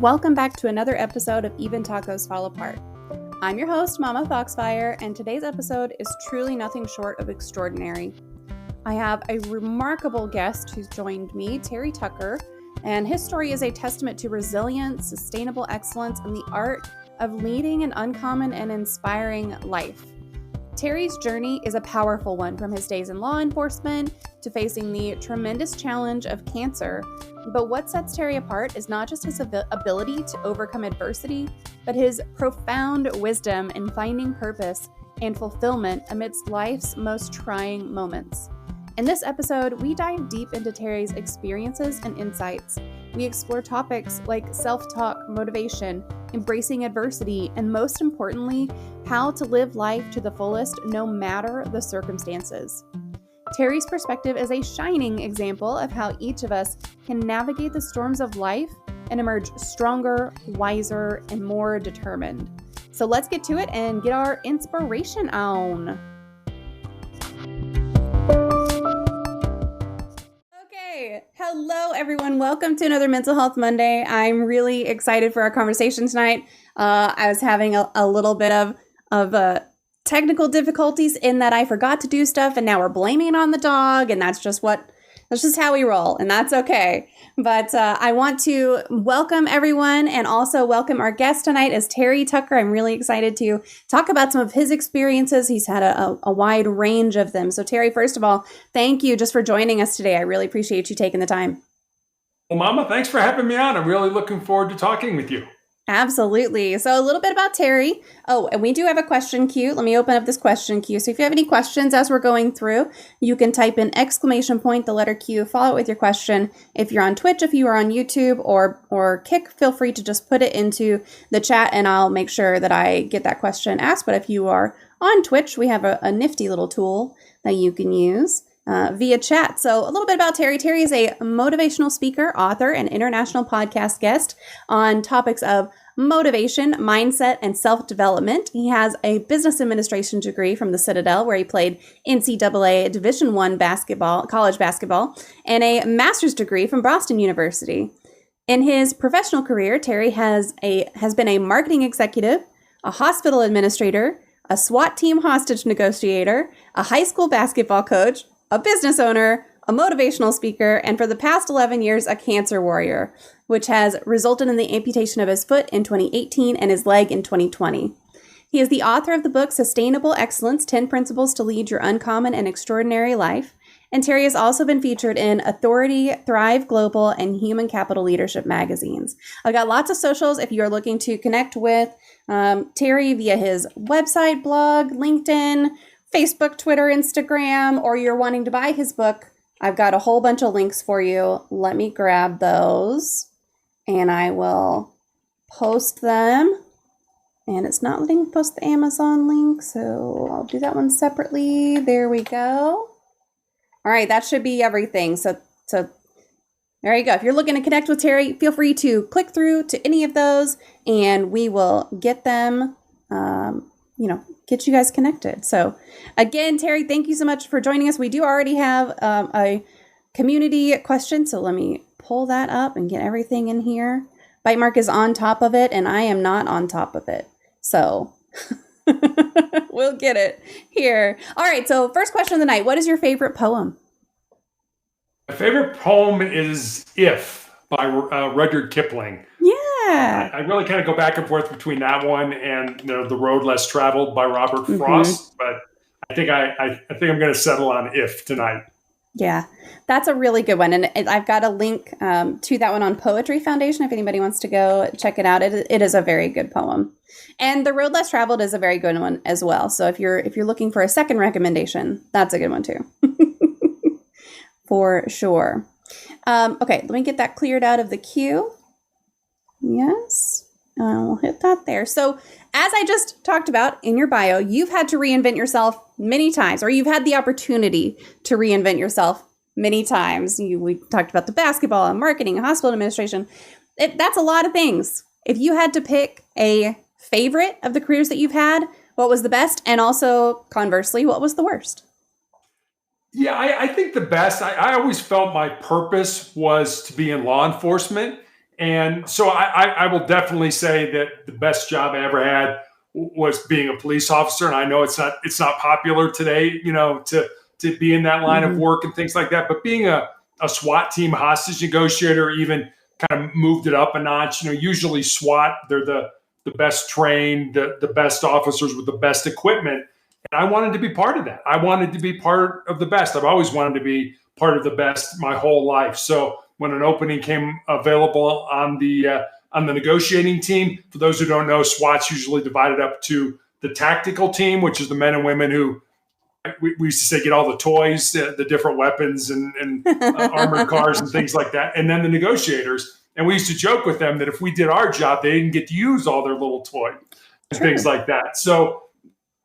Welcome back to another episode of Even Tacos Fall Apart. I'm your host, MommaFoxFire, and today's episode is truly nothing short of extraordinary. I have a remarkable guest who's joined me, Terry Tucker, and his story is a testament to resilience, sustainable excellence, and the art of leading an uncommon and inspiring life. Terry's journey is a powerful one, from his days in law enforcement to facing the tremendous challenge of cancer. But what sets Terry apart is not just his ability to overcome adversity, but his profound wisdom in finding purpose and fulfillment amidst life's most trying moments. In this episode, we dive deep into Terry's experiences and insights. We explore topics like self-talk, motivation, embracing adversity, and most importantly, how to live life to the fullest no matter the circumstances. Terry's perspective is a shining example of how each of us can navigate the storms of life and emerge stronger, wiser, and more determined. So let's get to it and get our inspiration on. Okay, hello everyone. Welcome to another Mental Health Monday. I'm really excited for our conversation tonight. I was having a little bit of technical difficulties in that I forgot to do stuff, and now we're blaming it on the dog, and that's just how we roll, and that's okay. But I want to welcome everyone and also welcome our guest tonight is Terry Tucker. I'm really excited to talk about some of his experiences. He's had a wide range of them. So Terry, first of all, thank you just for joining us today. I really appreciate you taking the time. Well, Mama, thanks for having me on. I'm really looking forward to talking with you. Absolutely. So a little bit about Terry. Oh, and we do have a question queue. Let me open up this question queue. So if you have any questions as we're going through, you can type in ! The letter Q, follow it with your question. If you're on Twitch, if you are on YouTube or Kick, feel free to just put it into the chat and I'll make sure that I get that question asked. But if you are on Twitch, we have a nifty little tool that you can use via chat. So a little bit about Terry. Terry is a motivational speaker, author, and international podcast guest on topics of motivation, mindset, and self-development. He has a business administration degree from the Citadel, where he played NCAA Division I college basketball, and a master's degree from Boston University. In his professional career, Terry has been a marketing executive, a hospital administrator, a SWAT team hostage negotiator, a high school basketball coach, a business owner, a motivational speaker, and for the past 11 years, a cancer warrior, which has resulted in the amputation of his foot in 2018 and his leg in 2020. He is the author of the book Sustainable Excellence: 10 Principles to Lead Your Uncommon and Extraordinary Life. And Terry has also been featured in Authority, Thrive Global, and Human Capital Leadership magazines. I've got lots of socials if you are looking to connect with Terry via his website, blog, LinkedIn, Facebook, Twitter, Instagram, or you're wanting to buy his book. I've got a whole bunch of links for you. Let me grab those and I will post them. And it's not letting me post the Amazon link, so I'll do that one separately. There we go. All right, that should be everything. So there you go. If you're looking to connect with Terry, feel free to click through to any of those and we will get them, get you guys connected. So again, Terry, thank you so much for joining us. We do already have a community question, so let me pull that up and get everything in here. Bite mark is on top of it, and I am not on top of it. So we'll get it here. All right, so first question of the night. What is your favorite poem? My favorite poem is If by Rudyard Kipling. Yeah. I really kind of go back and forth between that one and The Road Less Traveled by Robert Frost, but I think I'm going to settle on If tonight. Yeah, that's a really good one. And I've got a link to that one on Poetry Foundation if anybody wants to go check it out. It is a very good poem. And The Road Less Traveled is a very good one as well. So if you're looking for a second recommendation, that's a good one too. For sure. Okay, let me get that cleared out of the queue. Yes, I'll hit that there. So as I just talked about in your bio, you've had to reinvent yourself many times, or you've had the opportunity to reinvent yourself many times. We talked about the basketball and marketing and hospital administration. That's a lot of things. If you had to pick a favorite of the careers that you've had, what was the best? And also, conversely, what was the worst? Yeah, I think the best, I always felt my purpose was to be in law enforcement. And so I will definitely say that the best job I ever had was being a police officer. And I know it's not popular today, to be in that line of work and things like that. But being a SWAT team hostage negotiator, even kind of moved it up a notch. Usually SWAT, they're the best trained, the best officers with the best equipment. And I wanted to be part of that. I wanted to be part of the best. I've always wanted to be part of the best my whole life. So when an opening came available on the negotiating team, for those who don't know, SWAT's usually divided up to the tactical team, which is the men and women who we used to say get all the toys, the different weapons and armored cars and things like that, and then the negotiators. And we used to joke with them that if we did our job, they didn't get to use all their little toys and things like that. So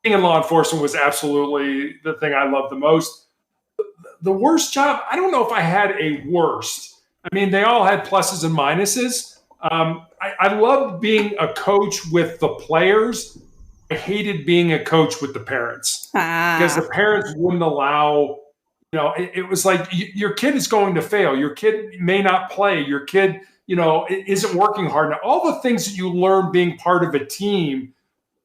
being in law enforcement was absolutely the thing I loved the most. The worst job, I don't know if I had a worst. I mean, they all had pluses and minuses. I loved being a coach with the players. I hated being a coach with the parents because the parents wouldn't allow, it was like your kid is going to fail. Your kid may not play. Your kid, isn't working hard. Now, all the things that you learn being part of a team,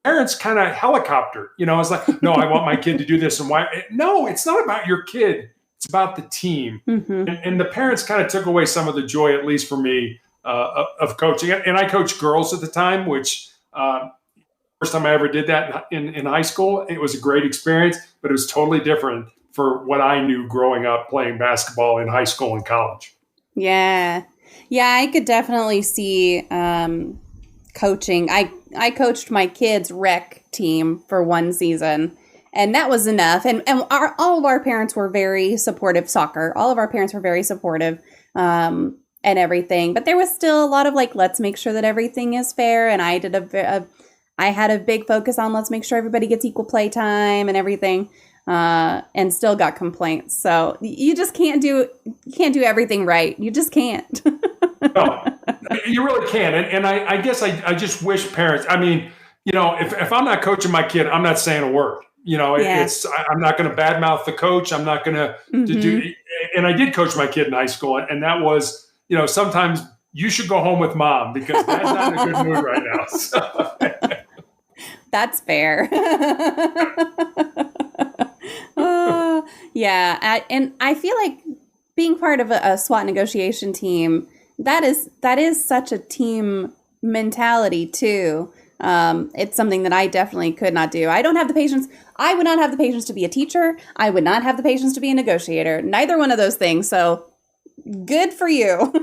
parents kind of helicopter, it's like, no, I want my kid to do this. And why? No, it's not about your kid. It's about the team. And the parents kind of took away some of the joy, at least for me, of coaching. And I coached girls at the time, which first time I ever did that in high school. It was a great experience, but it was totally different for what I knew growing up playing basketball in high school and college. Yeah. Yeah, I could definitely see coaching. I coached my kids' rec team for one season. And that was enough. And all of our parents were very supportive soccer. All of our parents were very supportive and everything. But there was still a lot of let's make sure that everything is fair. And I did I had a big focus on let's make sure everybody gets equal play time and everything. And still got complaints. So you just can't do everything right. You just can't. No, you really can't. And I guess I just wish parents, I mean, if I'm not coaching my kid, I'm not saying a word. I'm not going to badmouth the coach. I'm not going to do. And I did coach my kid in high school, and that was, sometimes you should go home with mom because dad's not in a good mood right now. So. That's fair. Yeah, and I feel like being part of a SWAT negotiation team, that is such a team mentality too. It's something that I definitely could not do. I don't have the patience. I would not have the patience to be a teacher. I would not have the patience to be a negotiator. Neither one of those things. So good for you.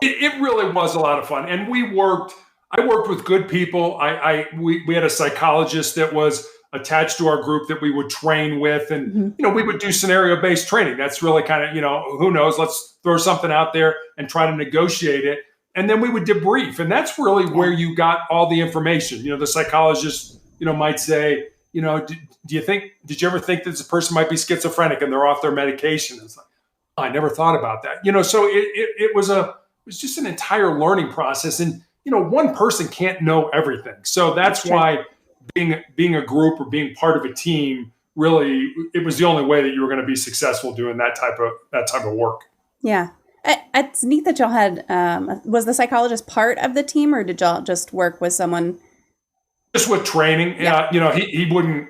It really was a lot of fun. And I worked with good people. We had a psychologist that was attached to our group that we would train with. And, we would do scenario-based training. That's really kind of, who knows, let's throw something out there and try to negotiate it. And then we would debrief. And that's really where you got all the information. The psychologist, might say, did you ever think that this person might be schizophrenic and they're off their medication? It's like, oh, I never thought about that. So it was just an entire learning process. And, one person can't know everything. So that's why being a group or being part of a team, really, it was the only way that you were going to be successful doing that type of work. Yeah. It's neat that y'all had, was the psychologist part of the team or did y'all just work with someone? Just with training. Yeah. He wouldn't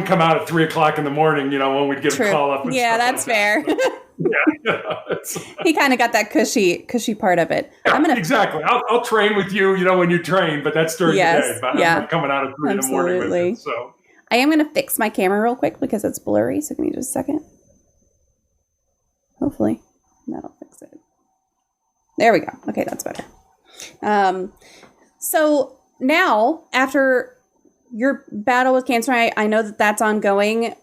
come out at 3:00 in the morning, when we'd get a call up. And that's fair. He kind of got that cushy part of it. Yeah, exactly. I'll train with you, when you train, but that's during the day. But I'm not coming out at 3 in the morning with it. So I am going to fix my camera real quick because it's blurry. So give me just a second. Hopefully that'll fix it. There we go. Okay, that's better. So now after your battle with cancer, I know that that's ongoing.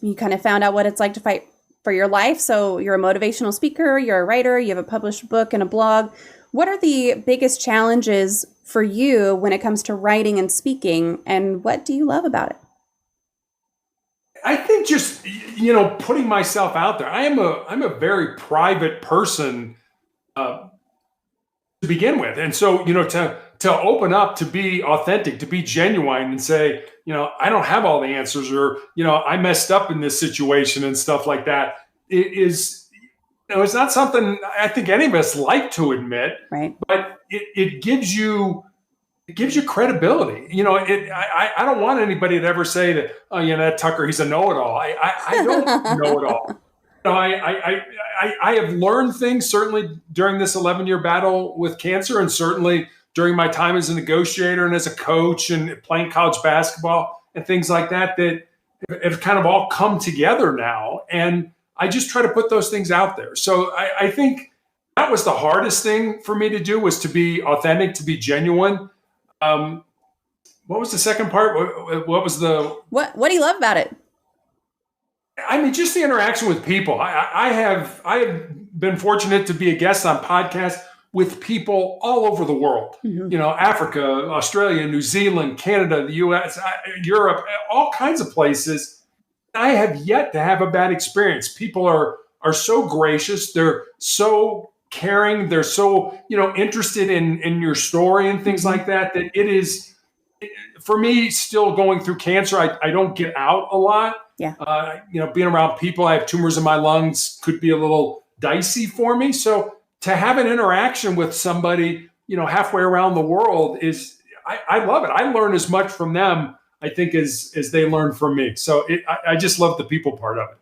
You kind of found out what it's like to fight for your life. So you're a motivational speaker, you're a writer, you have a published book and a blog. What are the biggest challenges for you when it comes to writing and speaking, and what do you love about it? I think just, putting myself out there. I'm a very private person to begin with. And so, to open up, to be authentic, to be genuine and say, I don't have all the answers or, I messed up in this situation and stuff like that. It is, it's not something I think any of us like to admit, Right. but it gives you credibility. I don't want anybody to ever say that, oh, that Tucker, he's a know-it-all. I don't know it all. I have learned things certainly during this 11-year battle with cancer, and certainly during my time as a negotiator and as a coach and playing college basketball and things like that have kind of all come together now. And I just try to put those things out there. So I think that was the hardest thing for me to do, was to be authentic, to be genuine. What was the second part? What was the... What do you love about it? I mean, just the interaction with people. I have been fortunate to be a guest on podcasts with people all over the world. Mm-hmm. Africa, Australia, New Zealand, Canada, the US, Europe, all kinds of places. I have yet to have a bad experience. People are so gracious. They're so caring. They're so, interested in your story and things like that it is, for me, still going through cancer. I don't get out a lot. Yeah. Being around people, I have tumors in my lungs, could be a little dicey for me. So to have an interaction with somebody, halfway around the world I love it. I learn as much from them, I think, as they learn from me. So I just love the people part of it.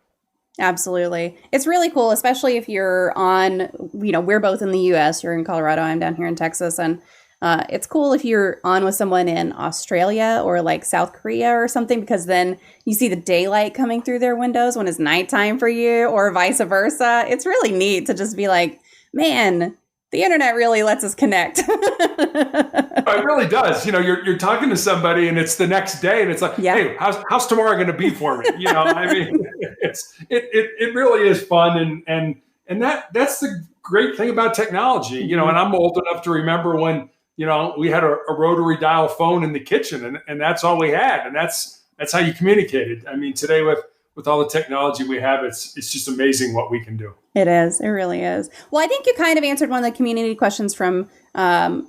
Absolutely. It's really cool, especially if you're on, we're both in the US, you're in Colorado, I'm down here in Texas. And it's cool if you're on with someone in Australia or like South Korea or something, because then you see the daylight coming through their windows when it's nighttime for you, or vice versa. It's really neat to just be like, man, the internet really lets us connect. It really does. You're talking to somebody and it's the next day and it's like, hey, how's tomorrow going to be for me? I mean, it really is fun. And that's the great thing about technology, and I'm old enough to remember when, we had a rotary dial phone in the kitchen and that's all we had. And that's how you communicated. I mean, today with all the technology we have, it's just amazing what we can do. It is. It really is. Well, I think you kind of answered one of the community questions from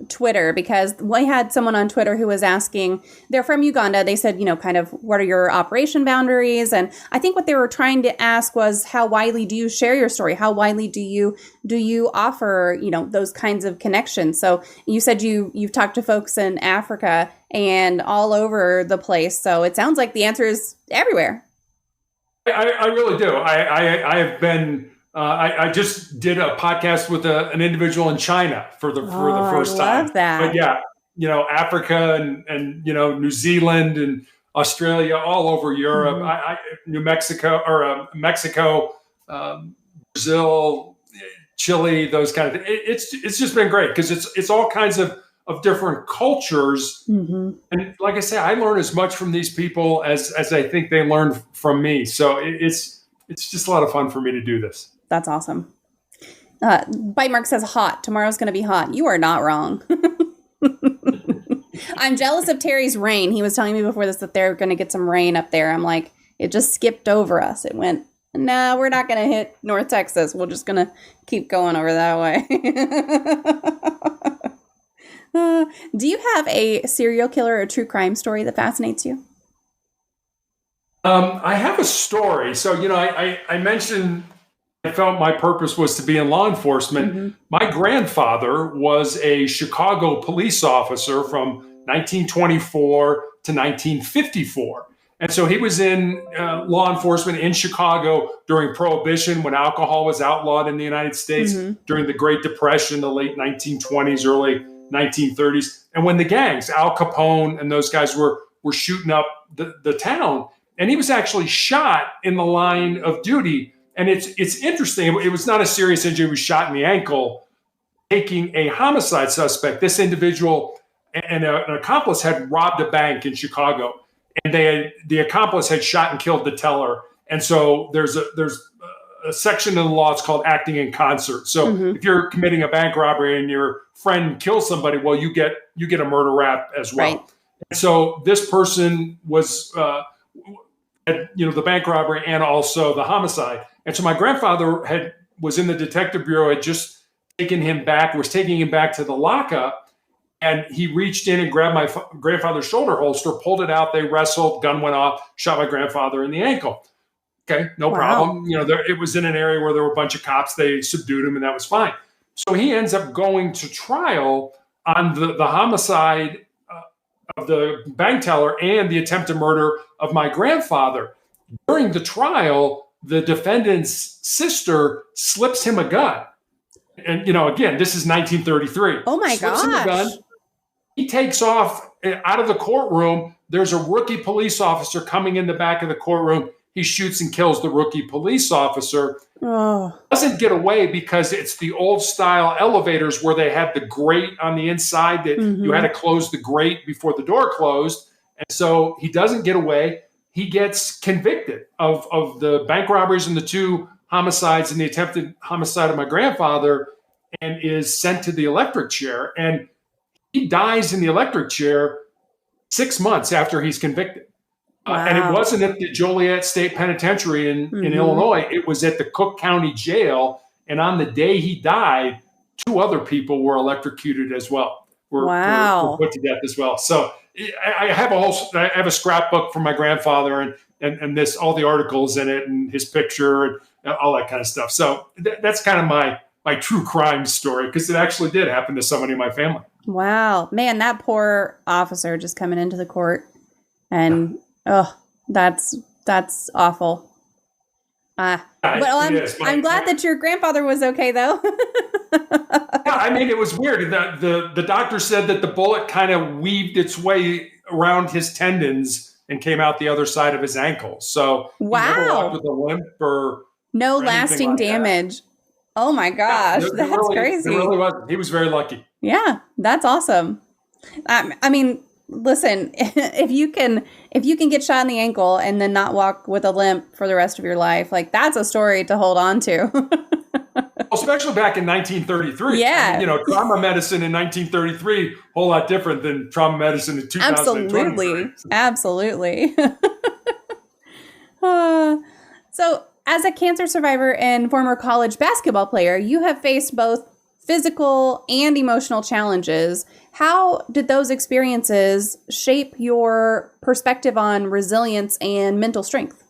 Twitter, because we had someone on Twitter who was asking, they're from Uganda. They said, kind of, what are your operation boundaries? And I think what they were trying to ask was, how widely do you share your story? How widely do you offer, those kinds of connections? So you said you've talked to folks in Africa and all over the place. So it sounds like the answer is everywhere. I really do. I have been... I just did a podcast with an individual in China for the first time. I love that. But yeah, Africa and New Zealand and Australia, all over Europe, New Mexico or Mexico, Brazil, Chile, those kind of things. It's just been great because it's all kinds of different cultures. Mm-hmm. And like I say, I learn as much from these people as I think they learn from me. So it's just a lot of fun for me to do this. That's awesome. Bite Mark says hot. Tomorrow's going to be hot. You are not wrong. I'm jealous of Terry's rain. He was telling me before this that they're going to get some rain up there. I'm like, it just skipped over us. It went, no, we're not going to hit North Texas. We're just going to keep going over that way. Do you have a serial killer or true crime story that fascinates you? I have a story. So, I mentioned I felt my purpose was to be in law enforcement. Mm-hmm. My grandfather was a Chicago police officer from 1924 to 1954. And so he was in law enforcement in Chicago during Prohibition, when alcohol was outlawed in the United States, during the Great Depression, the late 1920s, early 1930s. And when the gangs, Al Capone and those guys were shooting up the town. And he was actually shot in the line of duty. And it's interesting. It was not a serious injury. He was shot in the ankle, taking a homicide suspect. This individual and an accomplice had robbed a bank in Chicago, and the accomplice had shot and killed the teller. And so there's a section of the law. It's called acting in concert. So if you're committing a bank robbery and your friend kills somebody, well, you get a murder rap as well. Right. And so this person was the bank robbery and also the homicide. And so my grandfather was in the detective bureau, had just taking him back to the lockup. And he reached in and grabbed my grandfather's shoulder holster, pulled it out. They wrestled, gun went off, shot my grandfather in the ankle. Okay, no problem. It was in an area where there were a bunch of cops. They subdued him, and that was fine. So he ends up going to trial on the homicide of the bank teller and the attempted murder of my grandfather. During the trial, the defendant's sister slips him a gun. And, again, this is 1933. Oh, my gosh. Slips him a gun. He takes off out of the courtroom. There's a rookie police officer coming in the back of the courtroom. He shoots and kills the rookie police officer. Oh. Doesn't get away because it's the old style elevators where they had the grate on the inside that you had to close the grate before the door closed. And so he doesn't get away. He gets convicted of the bank robberies and the 2 homicides and the attempted homicide of my grandfather, and is sent to the electric chair. And he dies in the electric chair 6 months after he's convicted. Wow. And it wasn't at the Joliet State Penitentiary in Illinois. It was at the Cook County Jail. And on the day he died, 2 other people were electrocuted as well. Were put to death as well. So I have a scrapbook from my grandfather and this, all the articles in it and his picture and all that kind of stuff. So that's kind of my true crime story, because it actually did happen to somebody in my family. Wow, man, that poor officer just coming into the court, and that's awful. But I'm glad that your grandfather was okay, though. Yeah, I mean, it was weird. The doctor said that the bullet kind of weaved its way around his tendons and came out the other side of his ankle. So he never walked with a limp or no lasting like damage. That. Oh my gosh, that's crazy. It really was. He was very lucky. Yeah, that's awesome. I mean, listen, if you can get shot in the ankle and then not walk with a limp for the rest of your life, like, that's a story to hold on to. Especially back in 1933. Yeah. I mean, trauma medicine in 1933, a whole lot different than trauma medicine in 2020. Absolutely. So, as a cancer survivor and former college basketball player, you have faced both physical and emotional challenges. How did those experiences shape your perspective on resilience and mental strength?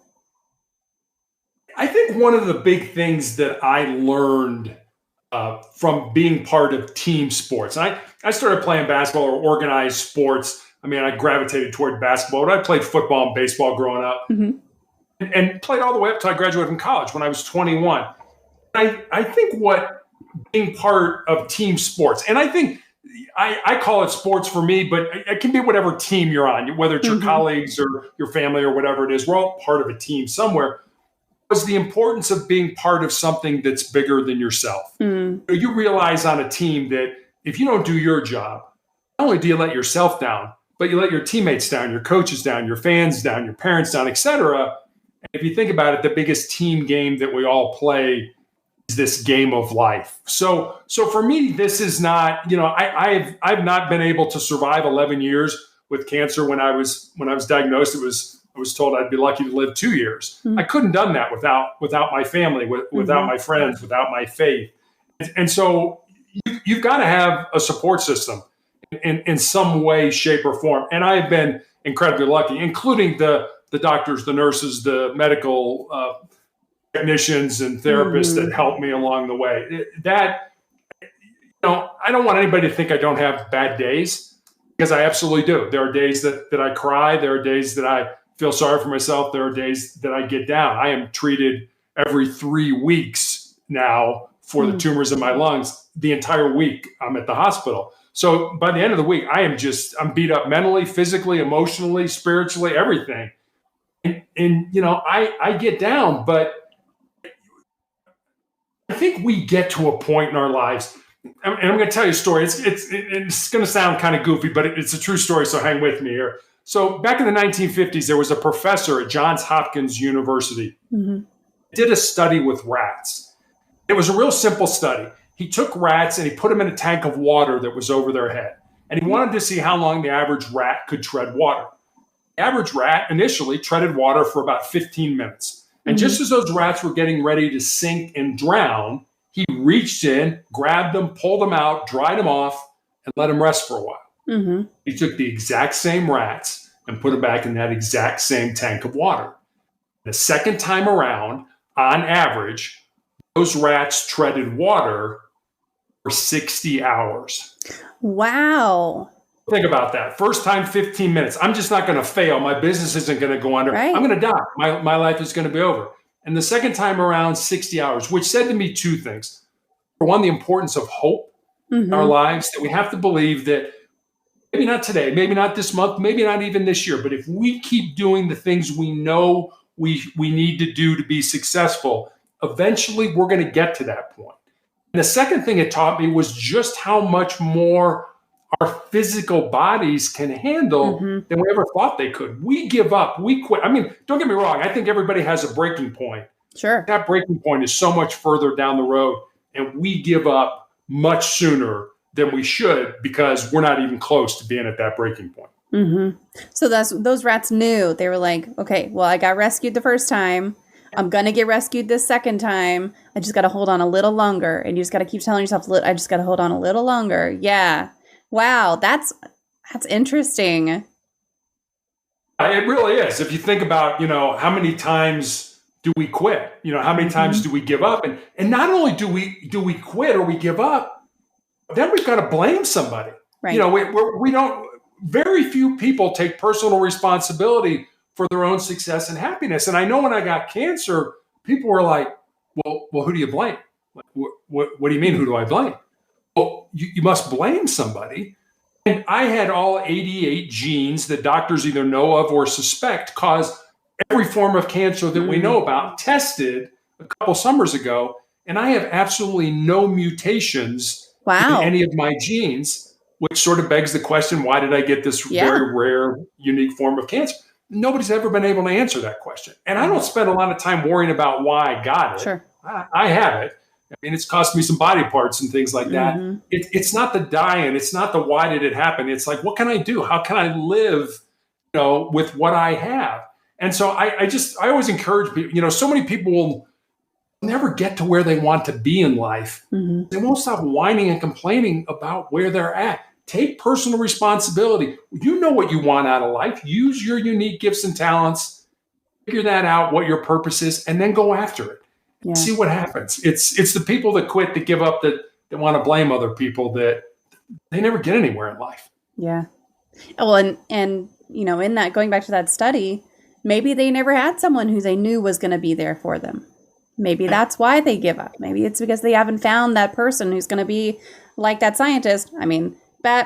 I think one of the big things that I learned from being part of team sports, and I started playing basketball or organized sports. I mean, I gravitated toward basketball, but I played football and baseball growing up. And played all the way up till I graduated from college when I was 21. I think what being part of team sports, and I think I call it sports for me, but it can be whatever team you're on, whether it's your colleagues or your family or whatever it is. We're all part of a team somewhere. Was the importance of being part of something that's bigger than yourself. You realize on a team that if you don't do your job, not only do you let yourself down, but you let your teammates down, your coaches down, your fans down, your parents down, etc. If you think about it, the biggest team game that we all play is this game of life. So for me, this is not, I've not been able to survive 11 years with cancer. When I was diagnosed, I was told I'd be lucky to live 2 years. I couldn't have done that without my family, without my friends, without my faith. And so you've got to have a support system in some way, shape, or form. And I've been incredibly lucky, including the doctors, the nurses, the medical technicians and therapists that helped me along the way. I don't want anybody to think I don't have bad days, because I absolutely do. There are days that I cry. There are days that I feel sorry for myself. There are days that I get down. I am treated every 3 weeks now for the tumors in my lungs. The entire week I'm at the hospital. So by the end of the week, I'm beat up mentally, physically, emotionally, spiritually, everything. And I get down, but I think we get to a point in our lives, and I'm going to tell you a story. It's going to sound kind of goofy, but it's a true story, so hang with me here. So back in the 1950s, there was a professor at Johns Hopkins University. Did a study with rats. It was a real simple study. He took rats and he put them in a tank of water that was over their head. And he wanted to see how long the average rat could tread water. The average rat initially treaded water for about 15 minutes. And just as those rats were getting ready to sink and drown, he reached in, grabbed them, pulled them out, dried them off, and let them rest for a while. He took the exact same rats and put them back in that exact same tank of water. The second time around, on average, those rats treaded water for 60 hours. Wow. Think about that. First time, 15 minutes. I'm just not going to fail. My business isn't going to go under. Right. I'm going to die. My life is going to be over. And the second time around, 60 hours, which said to me two things. For one, the importance of hope in our lives, that we have to believe that maybe not today, maybe not this month, maybe not even this year, but if we keep doing the things we know we need to do to be successful, eventually we're going to get to that point. And the second thing it taught me was just how much more our physical bodies can handle than we ever thought they could. We give up, we quit. I mean, don't get me wrong. I think everybody has a breaking point. Sure. That breaking point is so much further down the road, and we give up much sooner than we should because we're not even close to being at that breaking point. So those rats knew. They were like, okay, well, I got rescued the first time. I'm going to get rescued this second time. I just got to hold on a little longer. And you just got to keep telling yourself, I just got to hold on a little longer. Yeah. Wow. That's interesting. It really is. If you think about, how many times do we quit? How many times do we give up? And not only do we quit or we give up, then we've got to blame somebody. Right. We don't, very few people take personal responsibility for their own success and happiness. And I know when I got cancer, people were like, well, who do you blame? Like, what do you mean, who do I blame? Well, you must blame somebody. And I had all 88 genes that doctors either know of or suspect cause every form of cancer that we know about, tested a couple summers ago. And I have absolutely no mutations in any of my genes, which sort of begs the question, why did I get this very rare, unique form of cancer? Nobody's ever been able to answer that question. And I don't spend a lot of time worrying about why I got it. Sure. I have it. I mean, it's cost me some body parts and things like that. It's not the dying. It's not the why did it happen. It's like, what can I do? How can I live, with what I have? And so I always encourage people, so many people will never get to where they want to be in life. They won't stop whining and complaining about where they're at. Take personal responsibility. You know what you want out of life. Use your unique gifts and talents. Figure that out, what your purpose is, and then go after it. Yeah. See what happens. It's the people that quit, that give up, that want to blame other people, that they never get anywhere in life. Yeah. Well, and in that, going back to that study, maybe they never had someone who they knew was going to be there for them. Maybe that's why they give up. Maybe it's because they haven't found that person who's going to be like that scientist. I mean,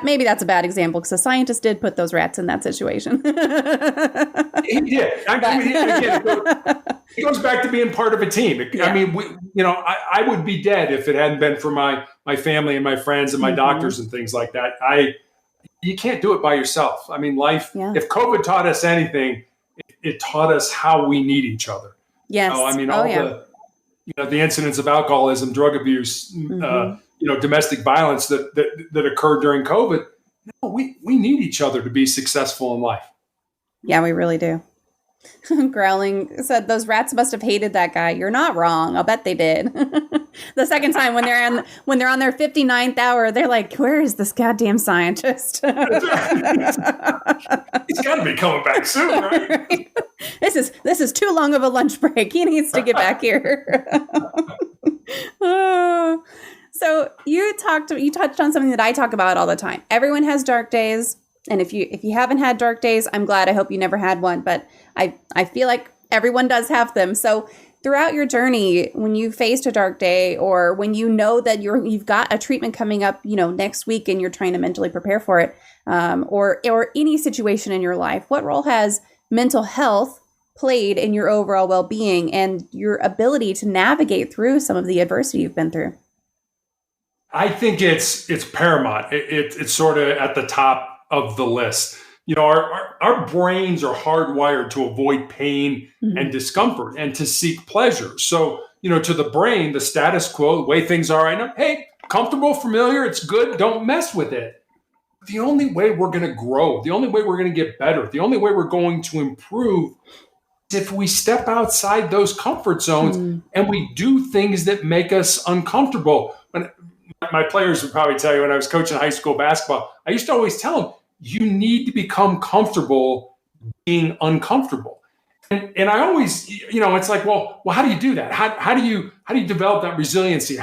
maybe that's a bad example because the scientist did put those rats in that situation. He did. It goes back to being part of a team. I mean, I would be dead if it hadn't been for my family and my friends and my doctors and things like that. You can't do it by yourself. I mean, life, if COVID taught us anything, it taught us how we need each other. Yes. The incidents of alcoholism, drug abuse, domestic violence that occurred during COVID. No, we need each other to be successful in life. Yeah, we really do. Growling said those rats must have hated that guy. You're not wrong. I'll bet they did. The second time when they're on their 59th hour, they're like, where is this goddamn scientist? He's got to be coming back soon, right? Right? This is too long of a lunch break. He needs to get back here. So you touched on something that I talk about all the time. Everyone has dark days. And if you haven't had dark days, I'm glad. I hope you never had one. But I feel like everyone does have them. So throughout your journey, when you faced a dark day, or when you know that you've got a treatment coming up, next week, and you're trying to mentally prepare for it, or any situation in your life, what role has mental health played in your overall well-being and your ability to navigate through some of the adversity you've been through? I think it's paramount. It's sort of at the top of the list. Our brains are hardwired to avoid pain and discomfort and to seek pleasure. So, to the brain, the status quo, the way things are right now, hey, comfortable, familiar, it's good, don't mess with it. The only way we're going to grow, the only way we're going to get better, the only way we're going to improve is if we step outside those comfort zones and we do things that make us uncomfortable. When my players would probably tell you, when I was coaching high school basketball, I used to always tell them, you need to become comfortable being uncomfortable. And I always, it's like, well, how do you do that? How do you develop that resiliency?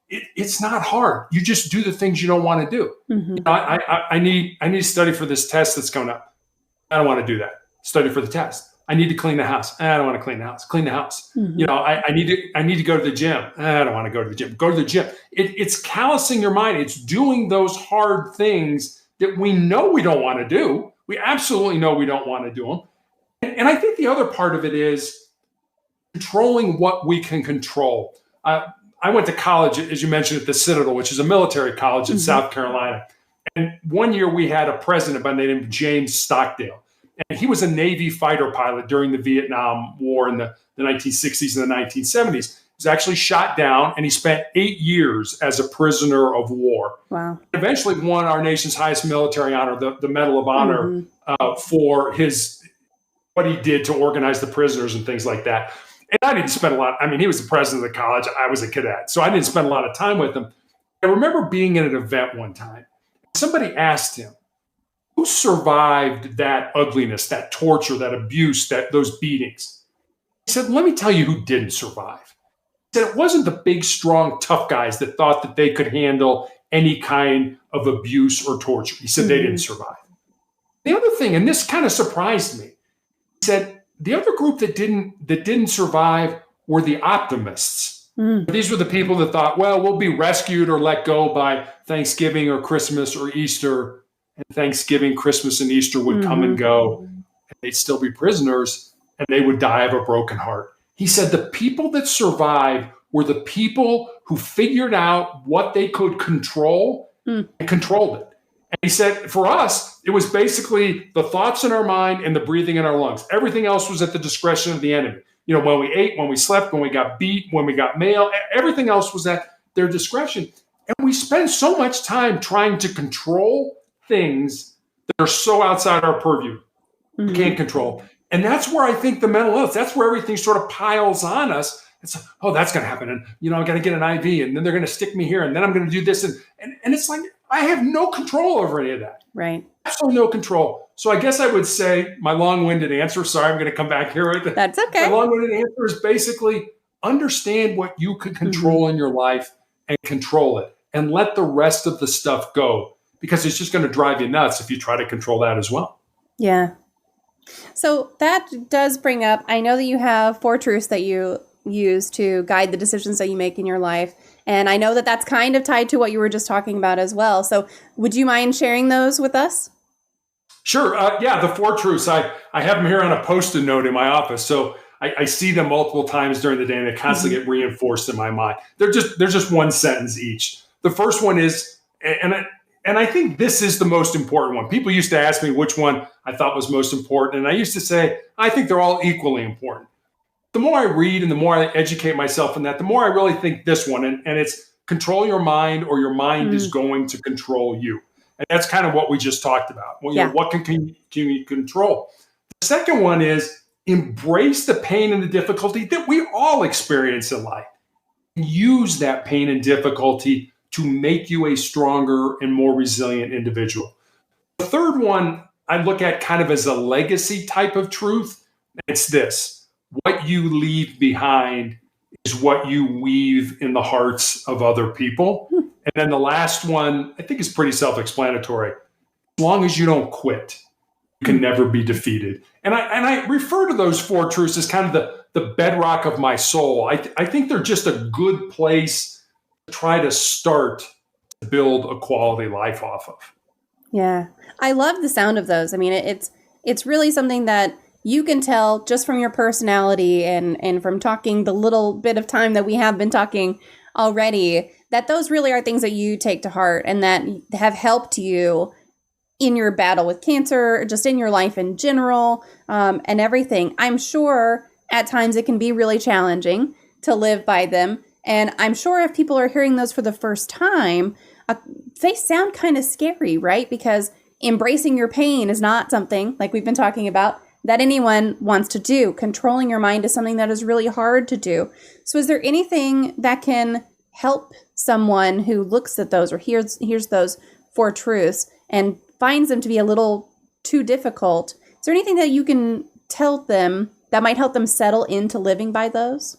It's not hard. You just do the things you don't want to do. I need to study for this test that's coming up. I don't want to do that. Study for the test. I need to clean the house. I don't want to clean the house. Clean the house. I need to go to the gym. I don't want to go to the gym. Go to the gym. It's callousing your mind. It's doing those hard things that we know we don't want to do. We absolutely know we don't want to do them. And I think the other part of it is controlling what we can control. I went to college, as you mentioned, at the Citadel, which is a military college in South Carolina. And one year we had a president by the name of James Stockdale. And he was a Navy fighter pilot during the Vietnam War in the 1960s and the 1970s. He was actually shot down, and he spent 8 years as a prisoner of war. Wow. Eventually won our nation's highest military honor, the Medal of Honor, for what he did to organize the prisoners and things like that. And I didn't spend a lot. I mean, he was the president of the college. I was a cadet. So I didn't spend a lot of time with him. I remember being at an event one time. Somebody asked him, who survived that ugliness, that torture, that abuse, those beatings? He said, let me tell you who didn't survive. He said, it wasn't the big, strong, tough guys that thought that they could handle any kind of abuse or torture. He said they didn't survive. The other thing, and this kind of surprised me, he said the other group that didn't survive were the optimists. These were the people that thought, well, we'll be rescued or let go by Thanksgiving or Christmas or Easter. And Thanksgiving, Christmas, and Easter would come and go, and they'd still be prisoners, and they would die of a broken heart. He said the people that survived were the people who figured out what they could control and controlled it. And he said, for us, it was basically the thoughts in our mind and the breathing in our lungs. Everything else was at the discretion of the enemy. When we ate, when we slept, when we got beat, when we got mail, everything else was at their discretion. And we spend so much time trying to control things that are so outside our purview, we can't control. And that's where I think the mental illness, that's where everything sort of piles on us. It's like, oh, that's going to happen. And, I got to get an IV, and then they're going to stick me here, and then I'm going to do this. And it's like, I have no control over any of that. Right. Absolutely no control. So I guess I would say my long-winded answer, sorry, I'm going to come back here with it. That's okay. My long-winded answer is basically understand what you can control in your life and control it, and let the rest of the stuff go. Because it's just going to drive you nuts if you try to control that as well. Yeah. So that does bring up, I know that you have 4 truths that you use to guide the decisions that you make in your life. And I know that that's kind of tied to what you were just talking about as well. So would you mind sharing those with us? Sure. The 4 truths. I have them here on a Post-it note in my office. So I see them multiple times during the day, and they constantly get reinforced in my mind. They're just one sentence each. The first one is, and I think this is the most important one. People used to ask me which one I thought was most important. And I used to say, I think they're all equally important. The more I read and the more I educate myself in that, the more I really think this one. And it's control your mind, or your mind is going to control you. And that's kind of what we just talked about. Well, what can you control? The second one is embrace the pain and the difficulty that we all experience in life. Use that pain and difficulty to make you a stronger and more resilient individual. The third one I look at kind of as a legacy type of truth. It's this: what you leave behind is what you weave in the hearts of other people. And then the last one, I think, is pretty self-explanatory. As long as you don't quit, you can never be defeated. And I refer to those 4 truths as kind of the bedrock of my soul. I think they're just a good place try to start to build a quality life off of. Yeah. I love the sound of those. I mean, it's really something that you can tell just from your personality and from talking the little bit of time that we have been talking already, that those really are things that you take to heart and that have helped you in your battle with cancer, just in your life in general, and everything. I'm sure at times it can be really challenging to live by them. And I'm sure if people are hearing those for the first time, they sound kind of scary, right? Because embracing your pain is not something, like we've been talking about, that anyone wants to do. Controlling your mind is something that is really hard to do. So is there anything that can help someone who looks at those or hears those 4 truths and finds them to be a little too difficult? Is there anything that you can tell them that might help them settle into living by those?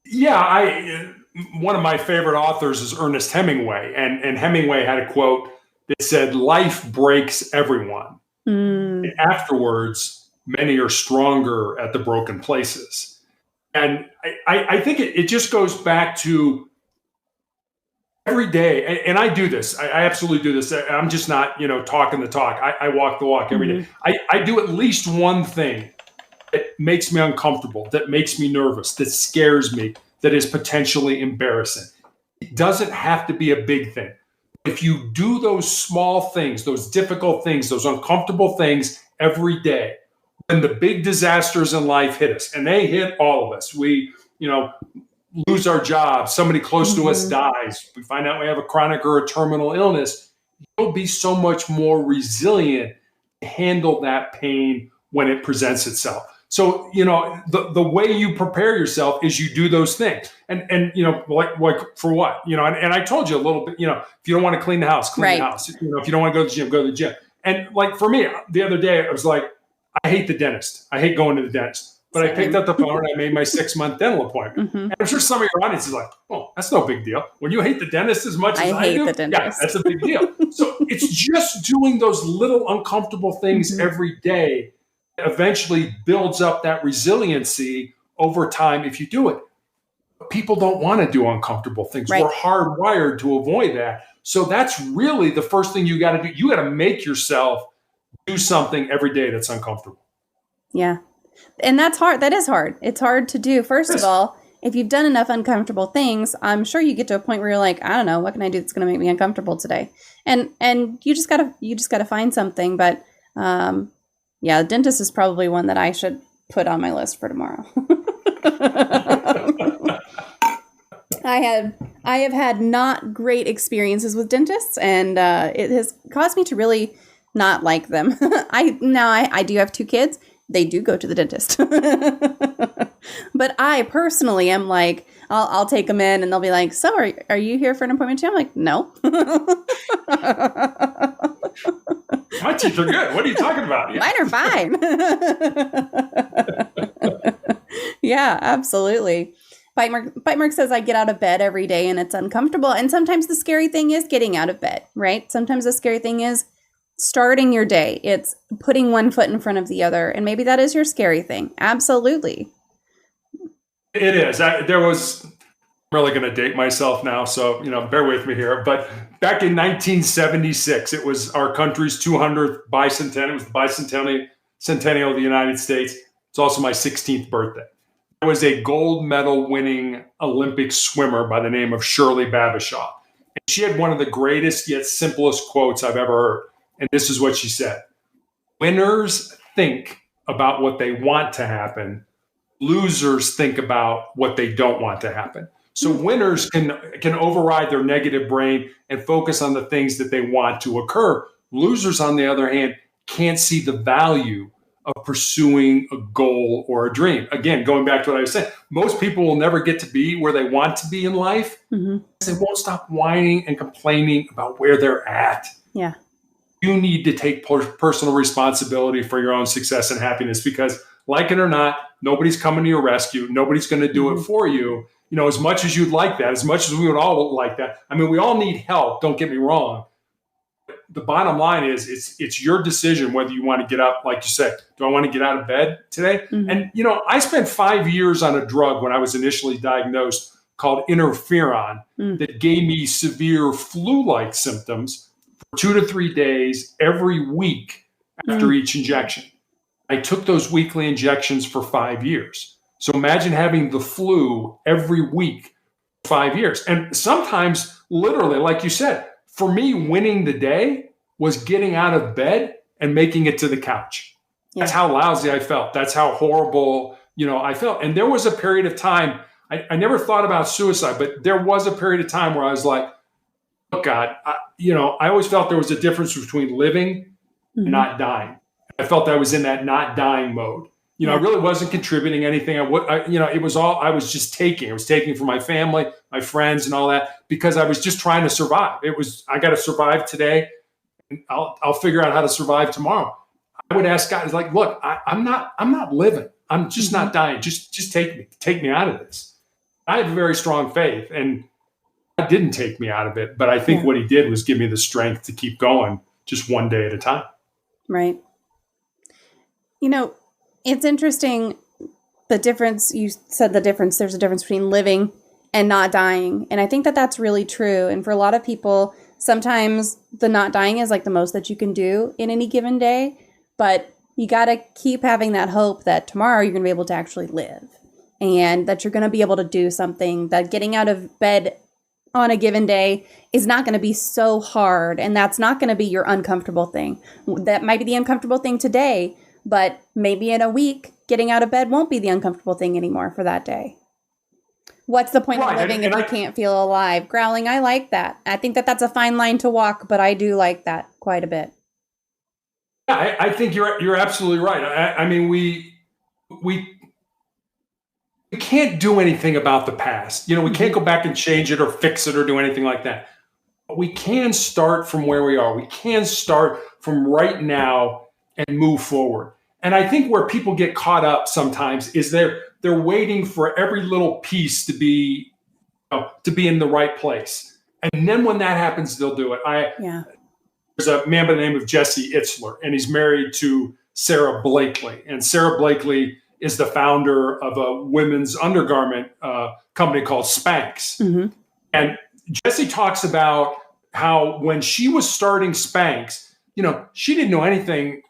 Yeah, one of my favorite authors is Ernest Hemingway, and Hemingway had a quote that said, "Life breaks everyone. And afterwards, many are stronger at the broken places." And I think it just goes back to every day. And I do this. I absolutely do this. I'm just not, talking the talk. I walk the walk every day. I do at least one thing that makes me uncomfortable, that makes me nervous, that scares me, that is potentially embarrassing. It doesn't have to be a big thing. If you do those small things, those difficult things, those uncomfortable things every day, when the big disasters in life hit us, and they hit all of us, we, lose our jobs, somebody close to us dies, we find out we have a chronic or a terminal illness, you'll be so much more resilient to handle that pain when it presents itself. So, the way you prepare yourself is you do those things. And like for what? And I told you a little bit, if you don't want to clean the house, clean the house. If you don't want to go to the gym, go to the gym. And like for me, the other day, I was like, I hate the dentist. I hate going to the dentist. But I picked up the phone and I made my 6-month dental appointment. And I'm sure some of your audience is like, oh, that's no big deal. When you hate the dentist as much as I hate do, the dentist. Yeah, that's a big deal. So it's just doing those little uncomfortable things every day that eventually builds up that resiliency over time if you do it. But people don't want to do uncomfortable things. Right. We're hardwired to avoid that. So that's really the first thing you got to do. You got to make yourself do something every day that's uncomfortable. Yeah. And that's hard. That is hard. It's hard to do. First of all, if you've done enough uncomfortable things, I'm sure you get to a point where you're like, I don't know, what can I do that's going to make me uncomfortable today? And you just gotta find something. But yeah, the dentist is probably one that I should put on my list for tomorrow. I have had not great experiences with dentists, and it has caused me to really not like them. I do have 2 kids. They do go to the dentist. But I personally am like, I'll take them in and they'll be like, so are you here for an appointment too? I'm like, no. My teeth are good. What are you talking about? Yeah. Mine are fine. Yeah, absolutely. Bite Mark says, I get out of bed every day and it's uncomfortable. And sometimes the scary thing is getting out of bed, right? Sometimes the scary thing is starting your day. It's putting one foot in front of the other. And maybe that is your scary thing. Absolutely. It is. I'm really going to date myself now, so, bear with me here. But back in 1976, it was our country's 200th bicentennial. It was the bicentennial of the United States. It's also my 16th birthday. There was a gold medal winning Olympic swimmer by the name of Shirley Babishaw. And she had one of the greatest yet simplest quotes I've ever heard. And this is what she said: winners think about what they want to happen. Losers think about what they don't want to happen. So winners can override their negative brain and focus on the things that they want to occur. Losers, on the other hand, can't see the value of pursuing a goal or a dream. Again, going back to what I was saying, most people will never get to be where they want to be in life. They won't stop whining and complaining about where they're at. Yeah. You need to take personal responsibility for your own success and happiness, because like it or not, nobody's coming to your rescue. Nobody's going to do it for you. As much as you'd like that, as much as we would all like that. I mean, we all need help. Don't get me wrong. The bottom line is it's your decision whether you want to get up, like you said, do I want to get out of bed today? And, I spent 5 years on a drug when I was initially diagnosed called interferon that gave me severe flu-like symptoms for 2 to 3 days every week after each injection. I took those weekly injections for 5 years. So imagine having the flu every week for 5 years. And sometimes, literally, like you said, for me, winning the day was getting out of bed and making it to the couch. Yeah. That's how lousy I felt. That's how horrible, I felt. And there was a period of time, I never thought about suicide, but there was a period of time where I was like, oh God, I always felt there was a difference between living and not dying. I felt I was in that not dying mode. I really wasn't contributing anything. It was all, I was just taking. I was taking from my family, my friends and all that, because I was just trying to survive. I got to survive today. And I'll figure out how to survive tomorrow. I would ask guys like, look, I'm not living. I'm just not dying. Just take me out of this. I have a very strong faith, and God didn't take me out of it. But I think what he did was give me the strength to keep going just one day at a time. Right. You know, it's interesting, the difference, you said there's a difference between living and not dying. And I think that that's really true. And for a lot of people, sometimes the not dying is like the most that you can do in any given day. But you got to keep having that hope that tomorrow you're going to be able to actually live and that you're going to be able to do something, that getting out of bed on a given day is not going to be so hard. And that's not going to be your uncomfortable thing. That might be the uncomfortable thing today, but maybe in a week, getting out of bed won't be the uncomfortable thing anymore for that day. What's the point of living if you can't feel alive? Growling, I like that. I think that that's a fine line to walk, but I do like that quite a bit. Yeah, I think you're absolutely right. I mean, we can't do anything about the past. We can't go back and change it or fix it or do anything like that. But we can start from where we are. We can start from right now and move forward. And I think where people get caught up sometimes is they're waiting for every little piece to be in the right place. And then when that happens, they'll do it. There's a man by the name of Jesse Itzler, and he's married to Sarah Blakely. And Sarah Blakely is the founder of a women's undergarment company called Spanx. Mm-hmm. And Jesse talks about how when she was starting Spanx, she didn't know anything.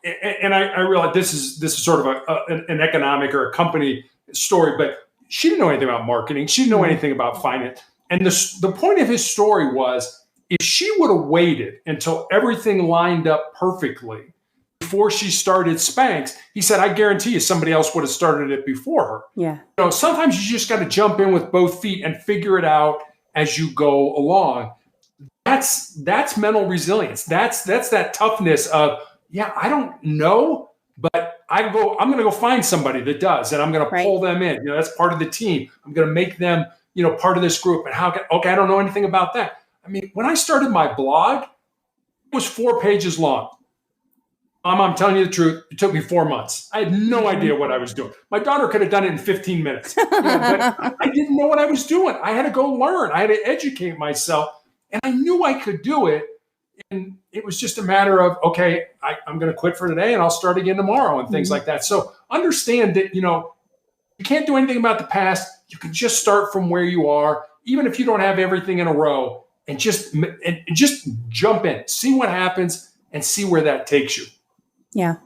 And I realize this is sort of an economic or a company story, but she didn't know anything about marketing. She didn't know anything about finance. And the point of his story was, if she would have waited until everything lined up perfectly before she started Spanx, he said, I guarantee you somebody else would have started it before her. Yeah. Sometimes you just got to jump in with both feet and figure it out as you go along. That's mental resilience. That's that toughness of, I don't know, but I'm going to go find somebody that does, and I'm going to pull them in. That's part of the team. I'm going to make them, part of this group. And I don't know anything about that. I mean, when I started my blog, it was 4 pages long. I'm telling you the truth. It took me 4 months. I had no idea what I was doing. My daughter could have done it in 15 minutes. But I didn't know what I was doing. I had to go learn. I had to educate myself. And I knew I could do it. And it was just a matter of, okay, I'm going to quit for today and I'll start again tomorrow and things like that. So understand that, you can't do anything about the past. You can just start from where you are, even if you don't have everything in a row. And just jump in, see what happens, and see where that takes you. Yeah.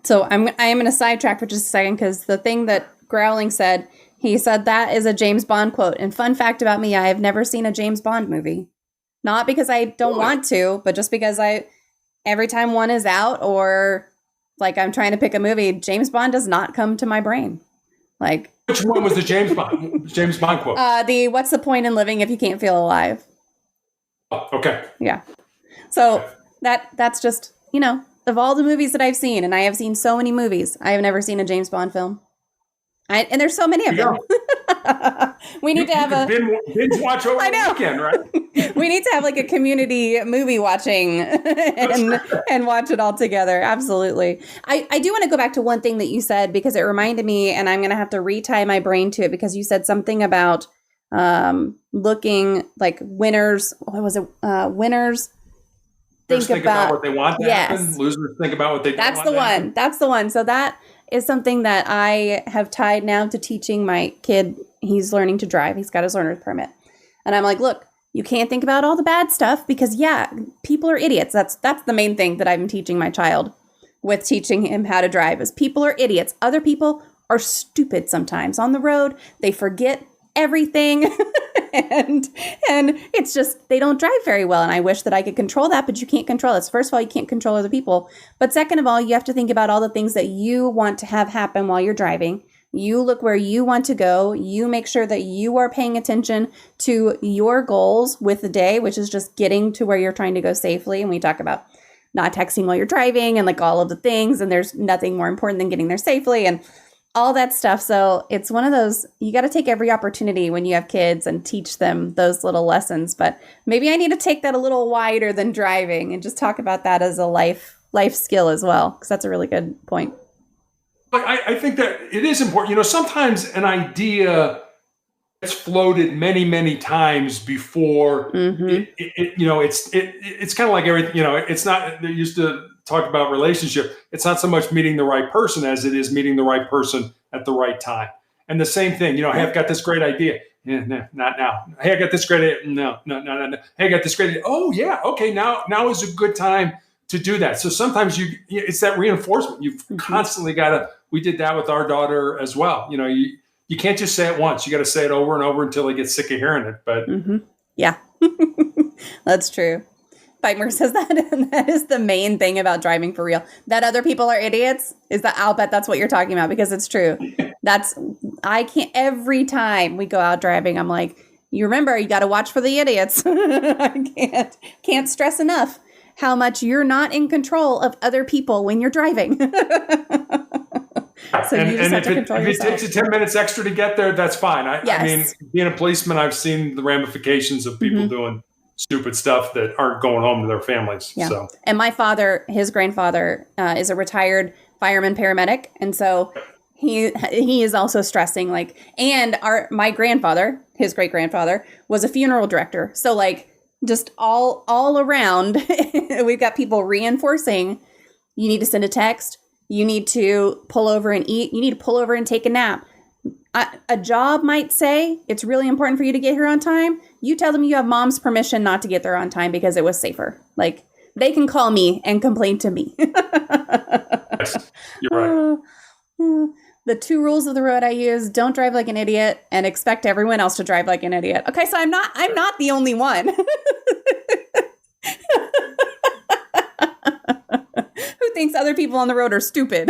So I am going to sidetrack for just a second, because the thing that Growling said, he said that is a James Bond quote. And fun fact about me, I have never seen a James Bond movie. Not because I don't want to, but just because every time one is out or like I'm trying to pick a movie, James Bond does not come to my brain. Like, which one was the James Bond quote? What's the point in living if you can't feel alive? Oh, okay. Yeah. So that's just, of all the movies that I've seen, and I have seen so many movies, I have never seen a James Bond film. And there's so many of them. We need to have a binge watch over the weekend, right? We need to have like a community movie watching and watch it all together. Absolutely. I do want to go back to one thing that you said, because it reminded me, and I'm going to have to retie my brain to it, because you said something about looking like winners. What was it? Winners think about what they want to happen. Losers think about what they don't want to happen. That's the one. So that is something that I have tied now to teaching my kid. He's learning to drive. He's got his learner's permit. And I'm like, look, you can't think about all the bad stuff, because people are idiots. That's the main thing that I'm teaching my child with teaching him how to drive, is people are idiots. Other people are stupid sometimes on the road. They forget everything. and it's just, they don't drive very well. And I wish that I could control that, but you can't control it. So first of all, you can't control other people. But second of all, you have to think about all the things that you want to have happen while you're driving. You look where you want to go. You make sure that you are paying attention to your goals with the day, which is just getting to where you're trying to go safely. And we talk about not texting while you're driving and like all of the things. And there's nothing more important than getting there safely and all that stuff. So it's one of those, you got to take every opportunity when you have kids and teach them those little lessons. But maybe I need to take that a little wider than driving and just talk about that as a life life skill as well, because that's a really good point. But I think that it is important. Sometimes an idea gets floated many, many times before it's kind of like everything. It's not. They used to talk about relationship. It's not so much meeting the right person as it is meeting the right person at the right time. And the same thing. Hey, I've got this great idea. Yeah, no, not now. Hey, I got this great idea. No. Hey, I got this great idea. Oh yeah, okay. Now is a good time to do that. So sometimes it's that reinforcement. You've constantly got to. We did that with our daughter as well. You can't just say it once. You got to say it over and over until they get sick of hearing it. But yeah, that's true. Piper says that, and that is the main thing about driving for real. That other people are idiots is that I'll bet that's what you're talking about, because it's true. I can't, every time we go out driving, I'm like, you remember, you got to watch for the idiots. I can't stress enough how much you're not in control of other people when you're driving. So you just have to control yourself. If it takes you 10 minutes extra to get there, that's fine. I mean, being a policeman, I've seen the ramifications of people doing stupid stuff that aren't going home to their families. Yeah. So. And my father, his grandfather, is a retired fireman paramedic. And so he is also stressing, like, and my grandfather, his great grandfather, was a funeral director. So like just all around, we've got people reinforcing, you need to send a text. You need to pull over and eat. You need to pull over and take a nap. A job might say it's really important for you to get here on time. You tell them you have mom's permission not to get there on time because it was safer. Like, they can call me and complain to me. Yes, you're right. The 2 rules of the road I use: don't drive like an idiot and expect everyone else to drive like an idiot. Okay, so I'm not the only one. Thinks other people on the road are stupid.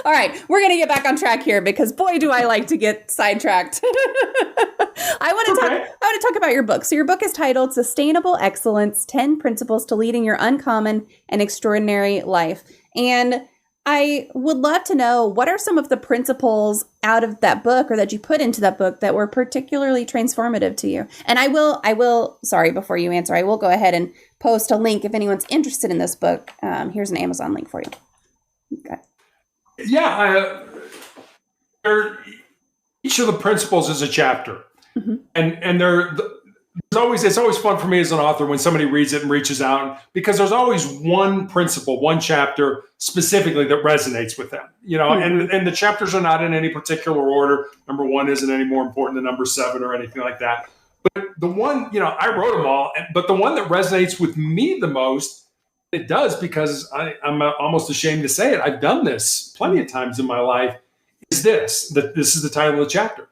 All right, we're going to get back on track here, because boy, do I like to get sidetracked. I want to talk about your book. So your book is titled Sustainable Excellence: 10 Principles to Leading Your Uncommon and Extraordinary Life. And I would love to know, what are some of the principles out of that book, or that you put into that book, that were particularly transformative to you? And I will, sorry, before you answer, I will go ahead and post a link if anyone's interested in this book. Here's an Amazon link for you. Okay. Yeah. Each of the principles is a chapter. And it's always fun for me as an author when somebody reads it and reaches out, because there's always one principle, one chapter specifically that resonates with them, and the chapters are not in any particular order. Number 1 isn't any more important than number 7 or anything like that. But the one, I wrote them all, but the one that resonates with me the most, it does, because I'm almost ashamed to say it, I've done this plenty of times in my life, is this is the title of the chapter.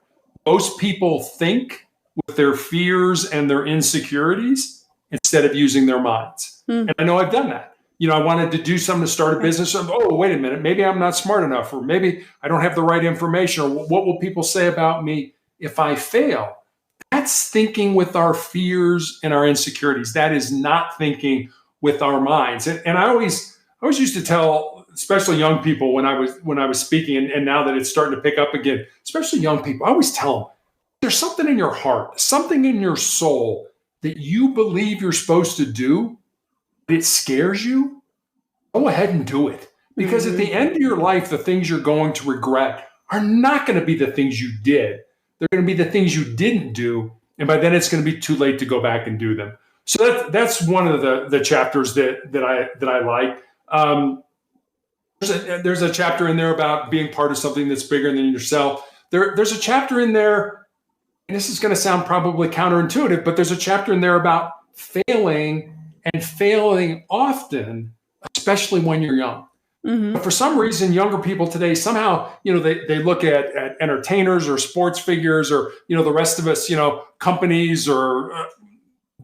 Most people think with their fears and their insecurities instead of using their minds. And I know I've done that. I wanted to do something, to start a business. Oh, wait a minute. Maybe I'm not smart enough, or maybe I don't have the right information, or what will people say about me if I fail? That's thinking with our fears and our insecurities. That is not thinking with our minds. And I always used to tell, especially young people when I was speaking, and now that it's starting to pick up again, especially young people, I always tell them, there's something in your heart, something in your soul that you believe you're supposed to do, but it scares you. Go ahead and do it. Because at the end of your life, the things you're going to regret are not going to be the things you did. They're going to be the things you didn't do. And by then it's going to be too late to go back and do them. So that's one of the chapters that I like. There's a chapter in there about being part of something that's bigger than yourself. There's a chapter in there, and this is going to sound probably counterintuitive, but there's a chapter in there about failing, and failing often, especially when you're young. But for some reason, younger people today, somehow, they look at entertainers or sports figures, or, the rest of us, companies or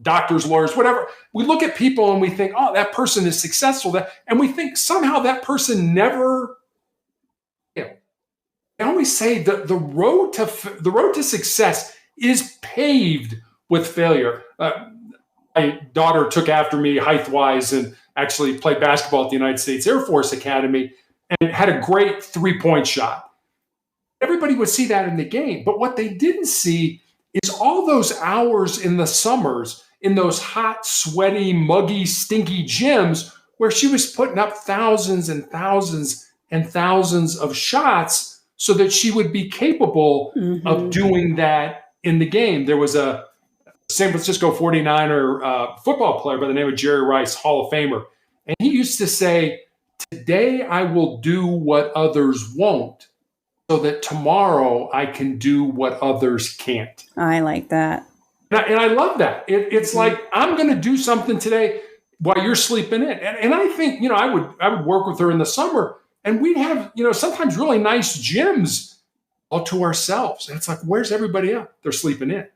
doctors, lawyers, whatever. We look at people and we think, oh, that person is successful. And we think somehow that person never, I always say that the road to success is paved with failure. My daughter took after me height-wise and actually played basketball at the United States Air Force Academy and had a great 3-point shot. Everybody would see that in the game, but what they didn't see is all those hours in the summers in those hot, sweaty, muggy, stinky gyms where she was putting up thousands and thousands and thousands of shots so that she would be capable of doing that in the game. There was a San Francisco 49er football player by the name of Jerry Rice, Hall of Famer. And he used to say, today I will do what others won't so that tomorrow I can do what others can't. I like that. And I love that. It's like, I'm going to do something today while you're sleeping in. And I think, I would work with her in the summer, and we'd have, sometimes really nice gyms all to ourselves. And it's like, where's everybody else? They're sleeping in.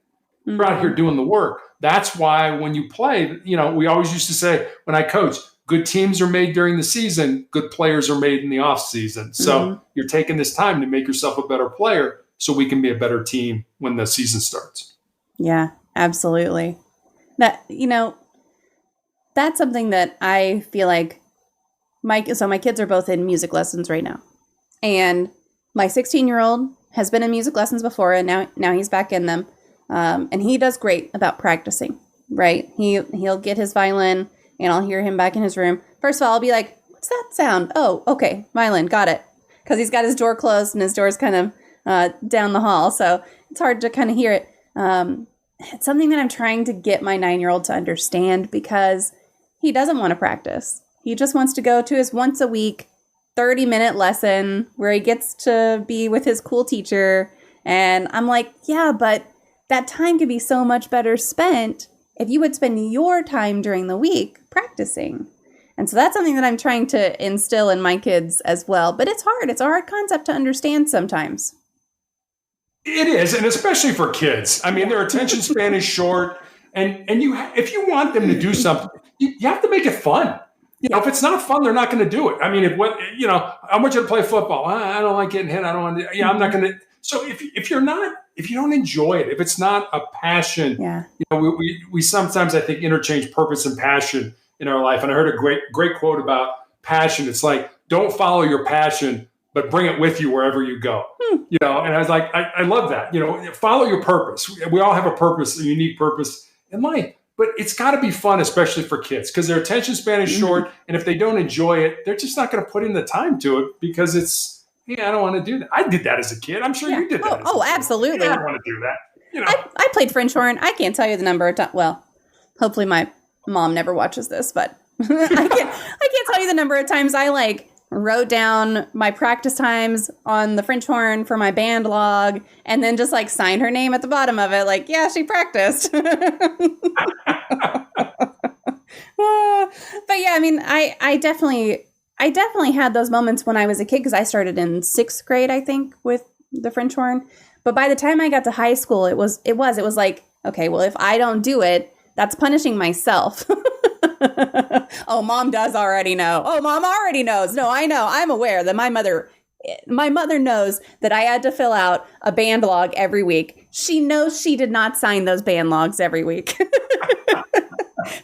We're out here doing the work. That's why when you play, we always used to say when I coach, good teams are made during the season, good players are made in the off season. So you're taking this time to make yourself a better player so we can be a better team when the season starts. Yeah, absolutely. That, that's something that I feel like my kids are both in music lessons right now. And my 16-year-old has been in music lessons before, and now he's back in them. And he does great about practicing, right? He'll get his violin and I'll hear him back in his room. First of all, I'll be like, what's that sound? Oh, okay. Violin. Got it. Cause he's got his door closed and his door's kind of, down the hall. So it's hard to kind of hear it. It's something that I'm trying to get my 9-year-old to understand because he doesn't want to practice. He just wants to go to his once a week, 30-minute lesson where he gets to be with his cool teacher. And I'm like, yeah, but that time could be so much better spent if you would spend your time during the week practicing. And so that's something that I'm trying to instill in my kids as well. But it's hard. It's a hard concept to understand sometimes. It is, and especially for kids. I mean, their attention span is short, and if you want them to do something, you have to make it fun. If it's not fun, they're not going to do it. I mean, I want you to play football. I don't like getting hit. I don't want to. I'm not going to. So if you don't enjoy it, if it's not a passion, we sometimes, I think, interchange purpose and passion in our life. And I heard a great quote about passion. It's like, don't follow your passion, but bring it with you wherever you go. And I was like, I love that. Follow your purpose. We all have a purpose, a unique purpose in life, but it's got to be fun, especially for kids, because their attention span is short. And if they don't enjoy it, they're just not going to put in the time to it because it's, I don't want to do that. I did that as a kid. I'm sure you did that. Absolutely. I don't want to do that. I played French horn. I can't tell you the number of times. Well, hopefully my mom never watches this, but I can't tell you the number of times I wrote down my practice times on the French horn for my band log and then just signed her name at the bottom of it. Yeah, she practiced. But yeah, I mean, I definitely had those moments when I was a kid because I started in 6th grade, I think, with the French horn. But by the time I got to high school, it was like, okay, well, if I don't do it, that's punishing myself. Oh, mom does already know. Oh, mom already knows. No, I know. I'm aware that my mother knows that I had to fill out a band log every week. She knows she did not sign those band logs every week.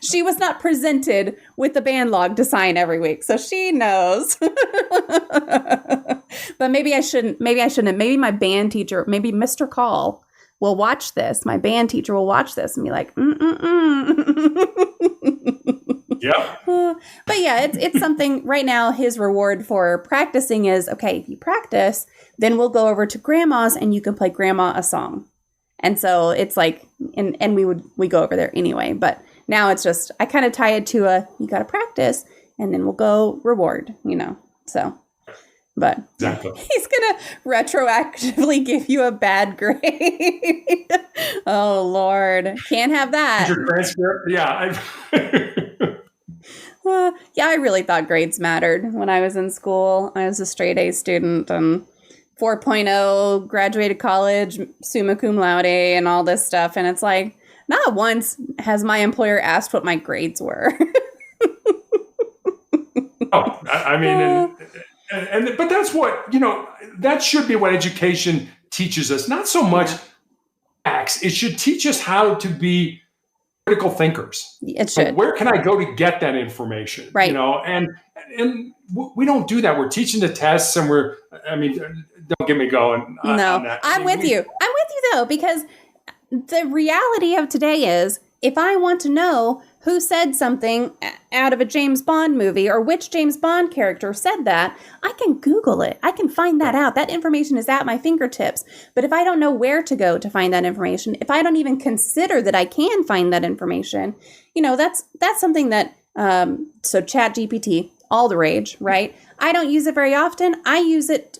She was not presented with the band log to sign every week. So she knows. But maybe I shouldn't. Maybe my band teacher, maybe Mr. Call will watch this. My band teacher will watch this and be like, Yeah. But yeah, it's something right now. His reward for practicing is, okay, if you practice, then we'll go over to grandma's and you can play grandma a song. And so it's like, and we go over there anyway, but now it's just, I kind of tie it to you got to practice and then we'll go reward, so. But exactly. He's going to retroactively give you a bad grade. Oh, Lord. Can't have that. Your transcript? Yeah. Yeah, I really thought grades mattered when I was in school. I was a straight A student and 4.0, graduated college, summa cum laude, and all this stuff. And it's like, not once has my employer asked what my grades were. I mean, but that's what, that should be what education teaches us. Not so much facts. It should teach us how to be critical thinkers. It should. Like, where can I go to get that information? Right. And we don't do that. We're teaching the tests and don't get me going. No, I'm with you. I'm with you though, because the reality of today is if I want to know who said something out of a James Bond movie or which James Bond character said that, I can Google it. I can find that out. That information is at my fingertips. But if I don't know where to go to find that information, if I don't even consider that I can find that information, that's something that, so ChatGPT, all the rage, right? I don't use it very often. I use it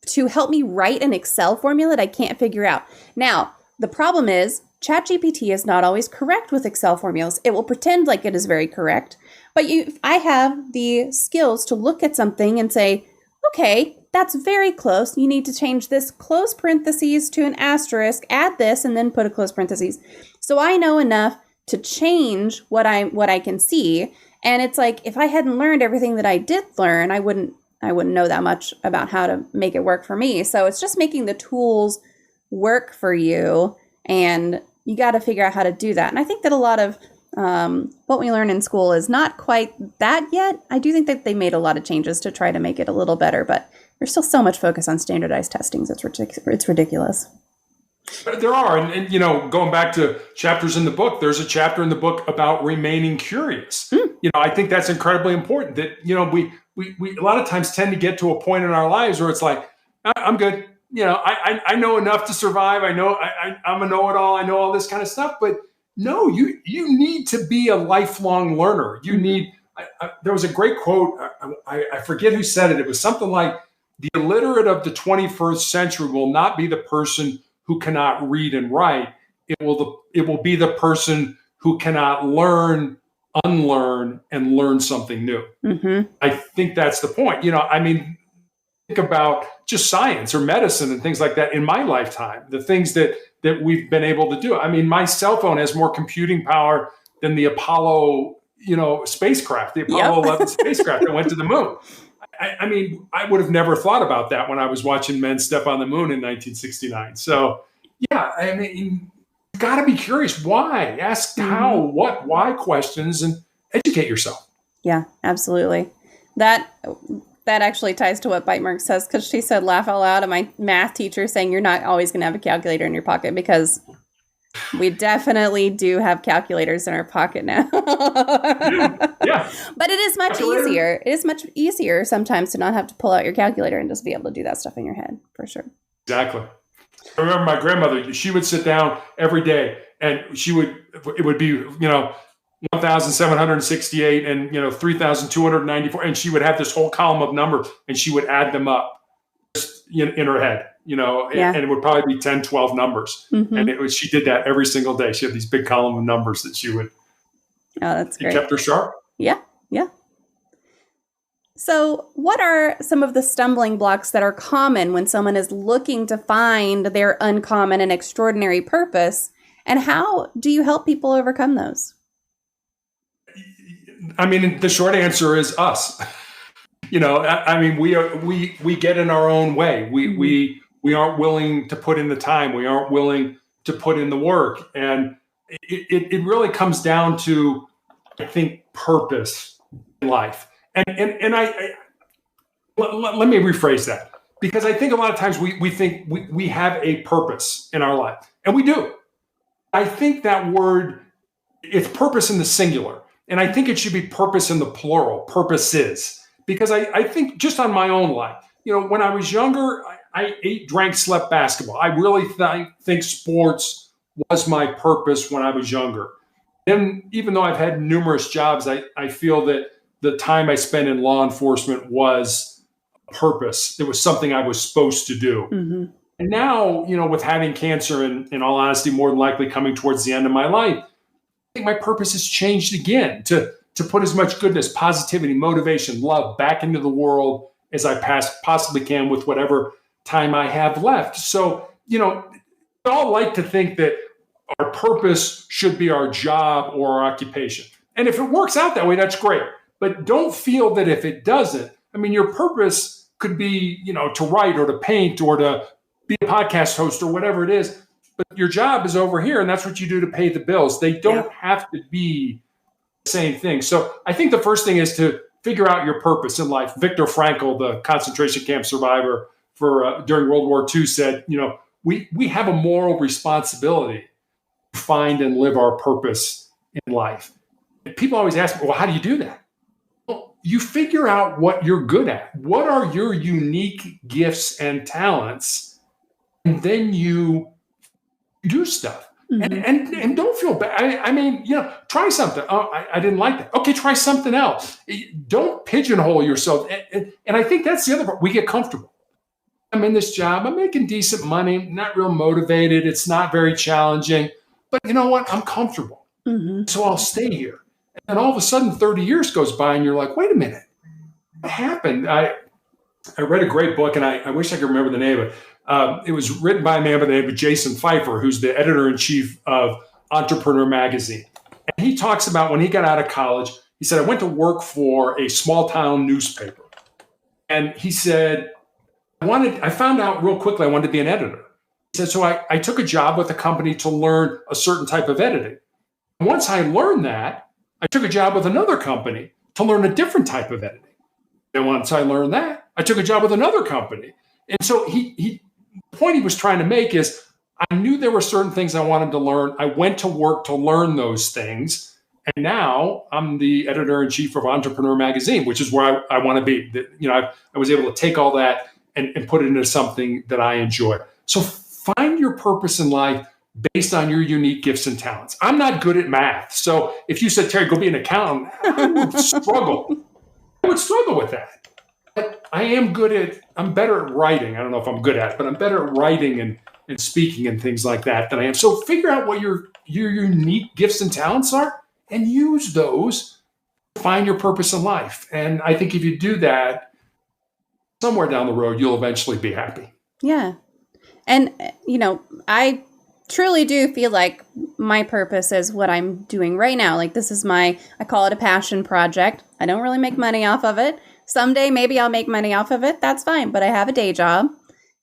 to help me write an Excel formula that I can't figure out. Now, the problem is ChatGPT is not always correct with Excel formulas. It will pretend like it is very correct, but I have the skills to look at something and say, okay, that's very close. You need to change this close parentheses to an asterisk, add this, and then put a close parentheses. So I know enough to change what I can see. And it's like, if I hadn't learned everything that I did learn, I wouldn't know that much about how to make it work for me. So it's just making the tools work for you, and you got to figure out how to do that. And I think that a lot of what we learn in school is not quite that yet. I do think that they made a lot of changes to try to make it a little better, but there's still so much focus on standardized testing. So it's ridiculous. But there are, and going back to chapters in the book, there's a chapter in the book about remaining curious. I think that's incredibly important. That we a lot of times tend to get to a point in our lives where it's like, I'm good. I know enough to survive. I know I'm a know-it-all. I know all this kind of stuff. But no, you need to be a lifelong learner. You need. There was a great quote. I forget who said it. It was something like, "The illiterate of the 21st century will not be the person who cannot read and write. It will be the person who cannot learn, unlearn, and learn something new." Mm-hmm. I think that's the point. Think about just science or medicine and things like that in my lifetime, the things that we've been able to do. My cell phone has more computing power than the Apollo, spacecraft, the Apollo 11 spacecraft that went to the moon. I would have never thought about that when I was watching men step on the moon in 1969. So, you've got to be curious. Why? Ask how, what, why questions and educate yourself. Yeah, absolutely. That actually ties to what Bitemark says, because she said, laugh out loud at my math teacher saying you're not always going to have a calculator in your pocket, because we definitely do have calculators in our pocket now. Yeah. But it is much easier. It is much easier sometimes to not have to pull out your calculator and just be able to do that stuff in your head, for sure. Exactly. I remember my grandmother, she would sit down every day and it would be, 1,768 and 3,294, and she would have this whole column of numbers and she would add them up just in her head, and it would probably be 10, 12 numbers. Mm-hmm. And she did that every single day. She had these big column of numbers that she would. Oh, that's great. It kept her sharp. Yeah. So what are some of the stumbling blocks that are common when someone is looking to find their uncommon and extraordinary purpose, and how do you help people overcome those? The short answer is us. We get in our own way. We aren't willing to put in the time. We aren't willing to put in the work. And it really comes down to, I think, purpose in life. And let me rephrase that, because I think a lot of times we think we have a purpose in our life, and we do. I think that word, it's purpose in the singular. And I think it should be purpose in the plural, purposes. Because I think just on my own life, when I was younger, I ate, drank, slept basketball. I really think sports was my purpose when I was younger. And even though I've had numerous jobs, I feel that the time I spent in law enforcement was a purpose. It was something I was supposed to do. Mm-hmm. And now, with having cancer and, in all honesty, more than likely coming towards the end of my life, I think my purpose has changed again to put as much goodness, positivity, motivation, love back into the world as I possibly can with whatever time I have left. So, we all like to think that our purpose should be our job or our occupation. And if it works out that way, that's great. But don't feel that if it doesn't, your purpose could be, to write or to paint or to be a podcast host or whatever it is. But your job is over here, and that's what you do to pay the bills. They don't have to be the same thing. So I think the first thing is to figure out your purpose in life. Viktor Frankl, the concentration camp survivor during World War II, said, we have a moral responsibility find and live our purpose in life. And people always ask me, well, how do you do that? Well, you figure out what you're good at. What are your unique gifts and talents? And then you do stuff. And don't feel bad. I mean, try something. Oh, I didn't like that. Okay, try something else. Don't pigeonhole yourself. And I think that's the other part. We get comfortable. I'm in this job. I'm making decent money. Not real motivated. It's not very challenging. But you know what? I'm comfortable. So I'll stay here. And all of a sudden, 30 years goes by and you're like, wait a minute. What happened? I read a great book, and I wish I could remember the name of it. It was written by a man by the name of Jason Pfeiffer, who's the editor-in-chief of Entrepreneur Magazine. And he talks about when he got out of college, he said, I went to work for a small-town newspaper. And he said, I found out real quickly I wanted to be an editor. He said, so I took a job with a company to learn a certain type of editing. And once I learned that, I took a job with another company to learn a different type of editing. And once I learned that, I took a job with another company. And so the point he was trying to make is I knew there were certain things I wanted to learn. I went to work to learn those things. And now I'm the editor-in-chief of Entrepreneur Magazine, which is where I want to be. I was able to take all that and put it into something that I enjoy. So find your purpose in life based on your unique gifts and talents. I'm not good at math. So if you said, Terry, go be an accountant, I would struggle. I would struggle with that. But I'm better at writing. I don't know if I'm good at it, but I'm better at writing and speaking and things like that than I am. So figure out what your unique gifts and talents are and use those to find your purpose in life. And I think if you do that, somewhere down the road, you'll eventually be happy. Yeah. And, I truly do feel like my purpose is what I'm doing right now. Like this is I call it a passion project. I don't really make money off of it. Someday, maybe I'll make money off of it. That's fine. But I have a day job.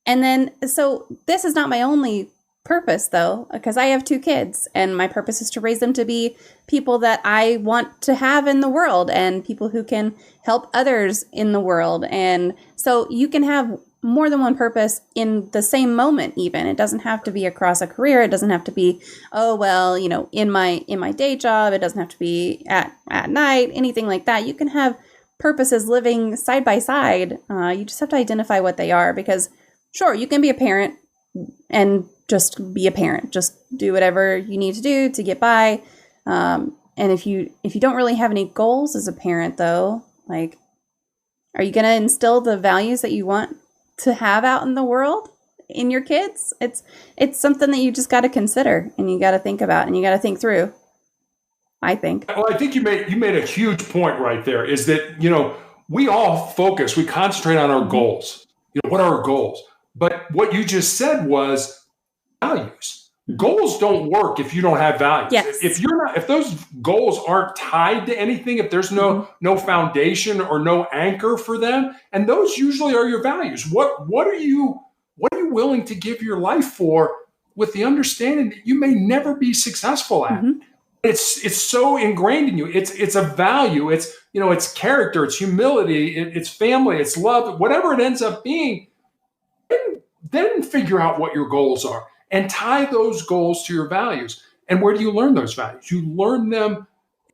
And then, so this is not my only purpose though, because I have 2 kids and my purpose is to raise them to be people that I want to have in the world and people who can help others in the world. And so you can have more than one purpose in the same moment even. It doesn't have to be across a career. It doesn't have to be, in my day job. It doesn't have to be at night, anything like that. You can have purposes living side by side. You just have to identify what they are because sure, you can be a parent and just be a parent. Just do whatever you need to do to get by. And if you don't really have any goals as a parent though, like, are you going to instill the values that you want to have out in the world in your kids? It's something that you just got to consider and you got to think about and you got to think through. I think. Well, I think you made a huge point right there is that, we all we concentrate on our goals. What are our goals? But what you just said was values. Goals don't work if you don't have values. Yes. If those goals aren't tied to anything, if there's no foundation or no anchor for them, and those usually are your values. What are you willing to give your life for with the understanding that you may never be successful at? It's so ingrained in you. It's a value. It's character, it's humility, it's family, it's love, whatever it ends up being. Then figure out what your goals are and tie those goals to your values. And where do you learn those values? You learn them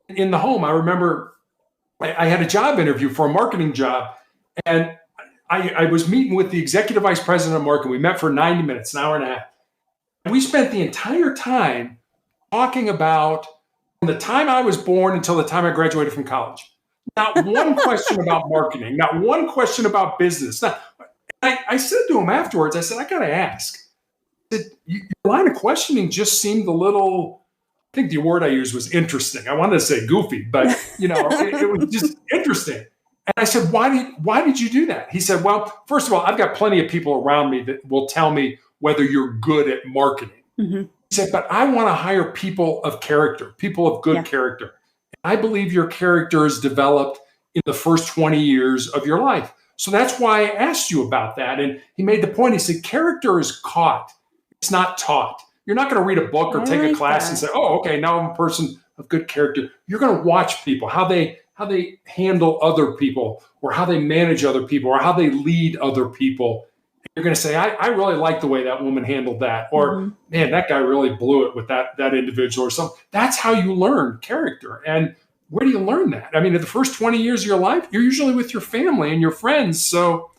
in the home. I remember I had a job interview for a marketing job, and I was meeting with the executive vice president of marketing. We met for 90 minutes, an hour and a half. We spent the entire time talking about from the time I was born until the time I graduated from college. Not one question about marketing, not one question about business. I said to him afterwards, I said, I got to ask. I said, your line of questioning just seemed a little, I think the word I used was interesting. I wanted to say goofy, but it was just interesting. And I said, why did you do that? He said, well, first of all, I've got plenty of people around me that will tell me whether you're good at marketing. He said, but I want to hire people of character, people of good character. I believe your character is developed in the first 20 years of your life. So that's why I asked you about that. And he made the point, he said, character is caught. It's not taught. You're not going to read a book or take a class and say, oh, okay, now I'm a person of good character. You're going to watch people, how they handle other people or how they manage other people or how they lead other people. you're going to say, I really like the way that woman handled that. Or, Mhm. man, that guy really blew it with that individual or something. That's how you learn character. And where do you learn that? I mean, in the first 20 years of your life, you're usually with your family and your friends. So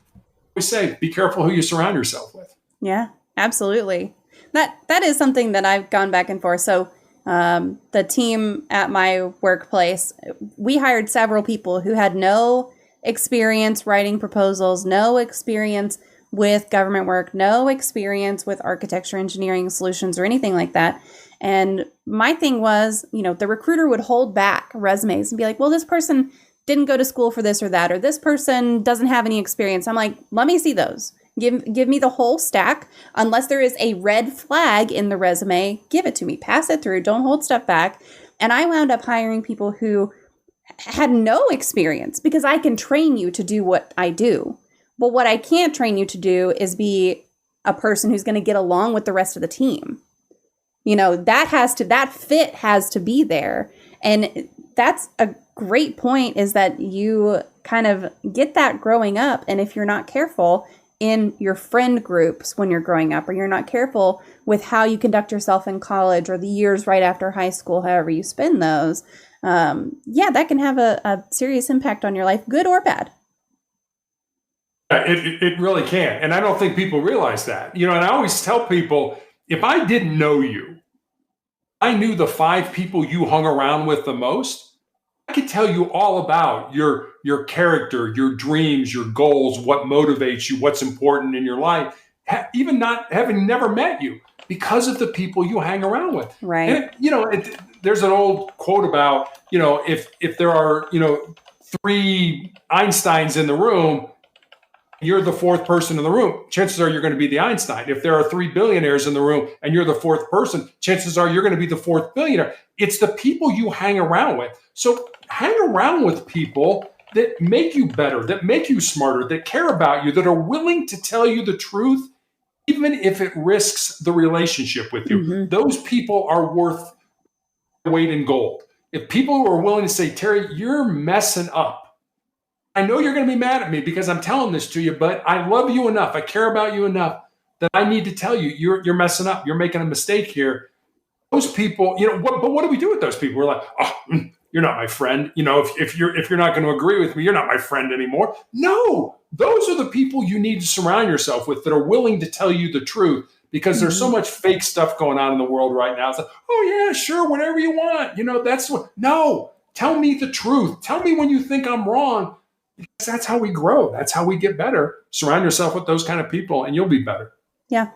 we say, be careful who you surround yourself with. Yeah, absolutely. That is something that I've gone back and forth. So the team at my workplace, we hired several people who had no experience writing proposals, no experience with government work, no experience with architecture, engineering solutions, or anything like that. And my thing was, the recruiter would hold back resumes and be like, well, this person didn't go to school for this or that, or this person doesn't have any experience. I'm like, let me see those. Give me the whole stack. Unless there is a red flag in the resume, give it to me. Pass it through. Don't hold stuff back. And I wound up hiring people who had no experience because I can train you to do what I do. But what I can't train you to do is be a person who's going to get along with the rest of the team. That fit has to be there. And that's a great point, is that you kind of get that growing up. And if you're not careful in your friend groups when you're growing up, or you're not careful with how you conduct yourself in college or the years right after high school, however you spend those, that can have a serious impact on your life, good or bad. It really can. And I don't think people realize that. And I always tell people, if I didn't know you, I knew the 5 people you hung around with the most, I could tell you all about your character, your dreams, your goals, what motivates you, what's important in your life, even not having never met you, because of the people you hang around with. Right. And there's an old quote about, if there are, 3 Einsteins in the room, you're the 4th person in the room, chances are you're going to be the Einstein. If there are 3 billionaires in the room and you're the 4th person, chances are you're going to be the 4th billionaire. It's the people you hang around with. So hang around with people that make you better, that make you smarter, that care about you, that are willing to tell you the truth, even if it risks the relationship with you. Mm-hmm. Those people are worth weight in gold. If people who are willing to say, Terry, you're messing up. I know you're going to be mad at me because I'm telling this to you, but I love you enough. I care about you enough that I need to tell you you're messing up. You're making a mistake here. Those people, but what do we do with those people? We're like, you're not my friend. If you're not going to agree with me, you're not my friend anymore. No, those are the people you need to surround yourself with that are willing to tell you the truth, because there's so much fake stuff going on in the world right now. It's like, oh yeah, sure, whatever you want. No, tell me the truth. Tell me when you think I'm wrong. Because that's how we grow. That's how we get better. Surround yourself with those kind of people and you'll be better. Yeah.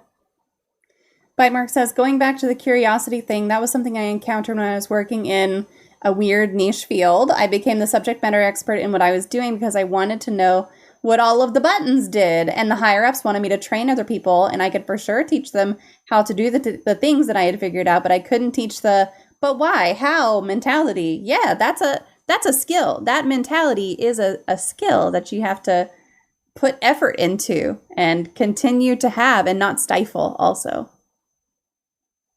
Bite Mark says, going back to the curiosity thing, that was something I encountered when I was working in a weird niche field. I became the subject matter expert in what I was doing because I wanted to know what all of the buttons did. And the higher ups wanted me to train other people, and I could for sure teach them how to do the things that I had figured out, but I couldn't teach the but why, how mentality. Yeah, that's a skill. That mentality is a skill that you have to put effort into and continue to have and not stifle also.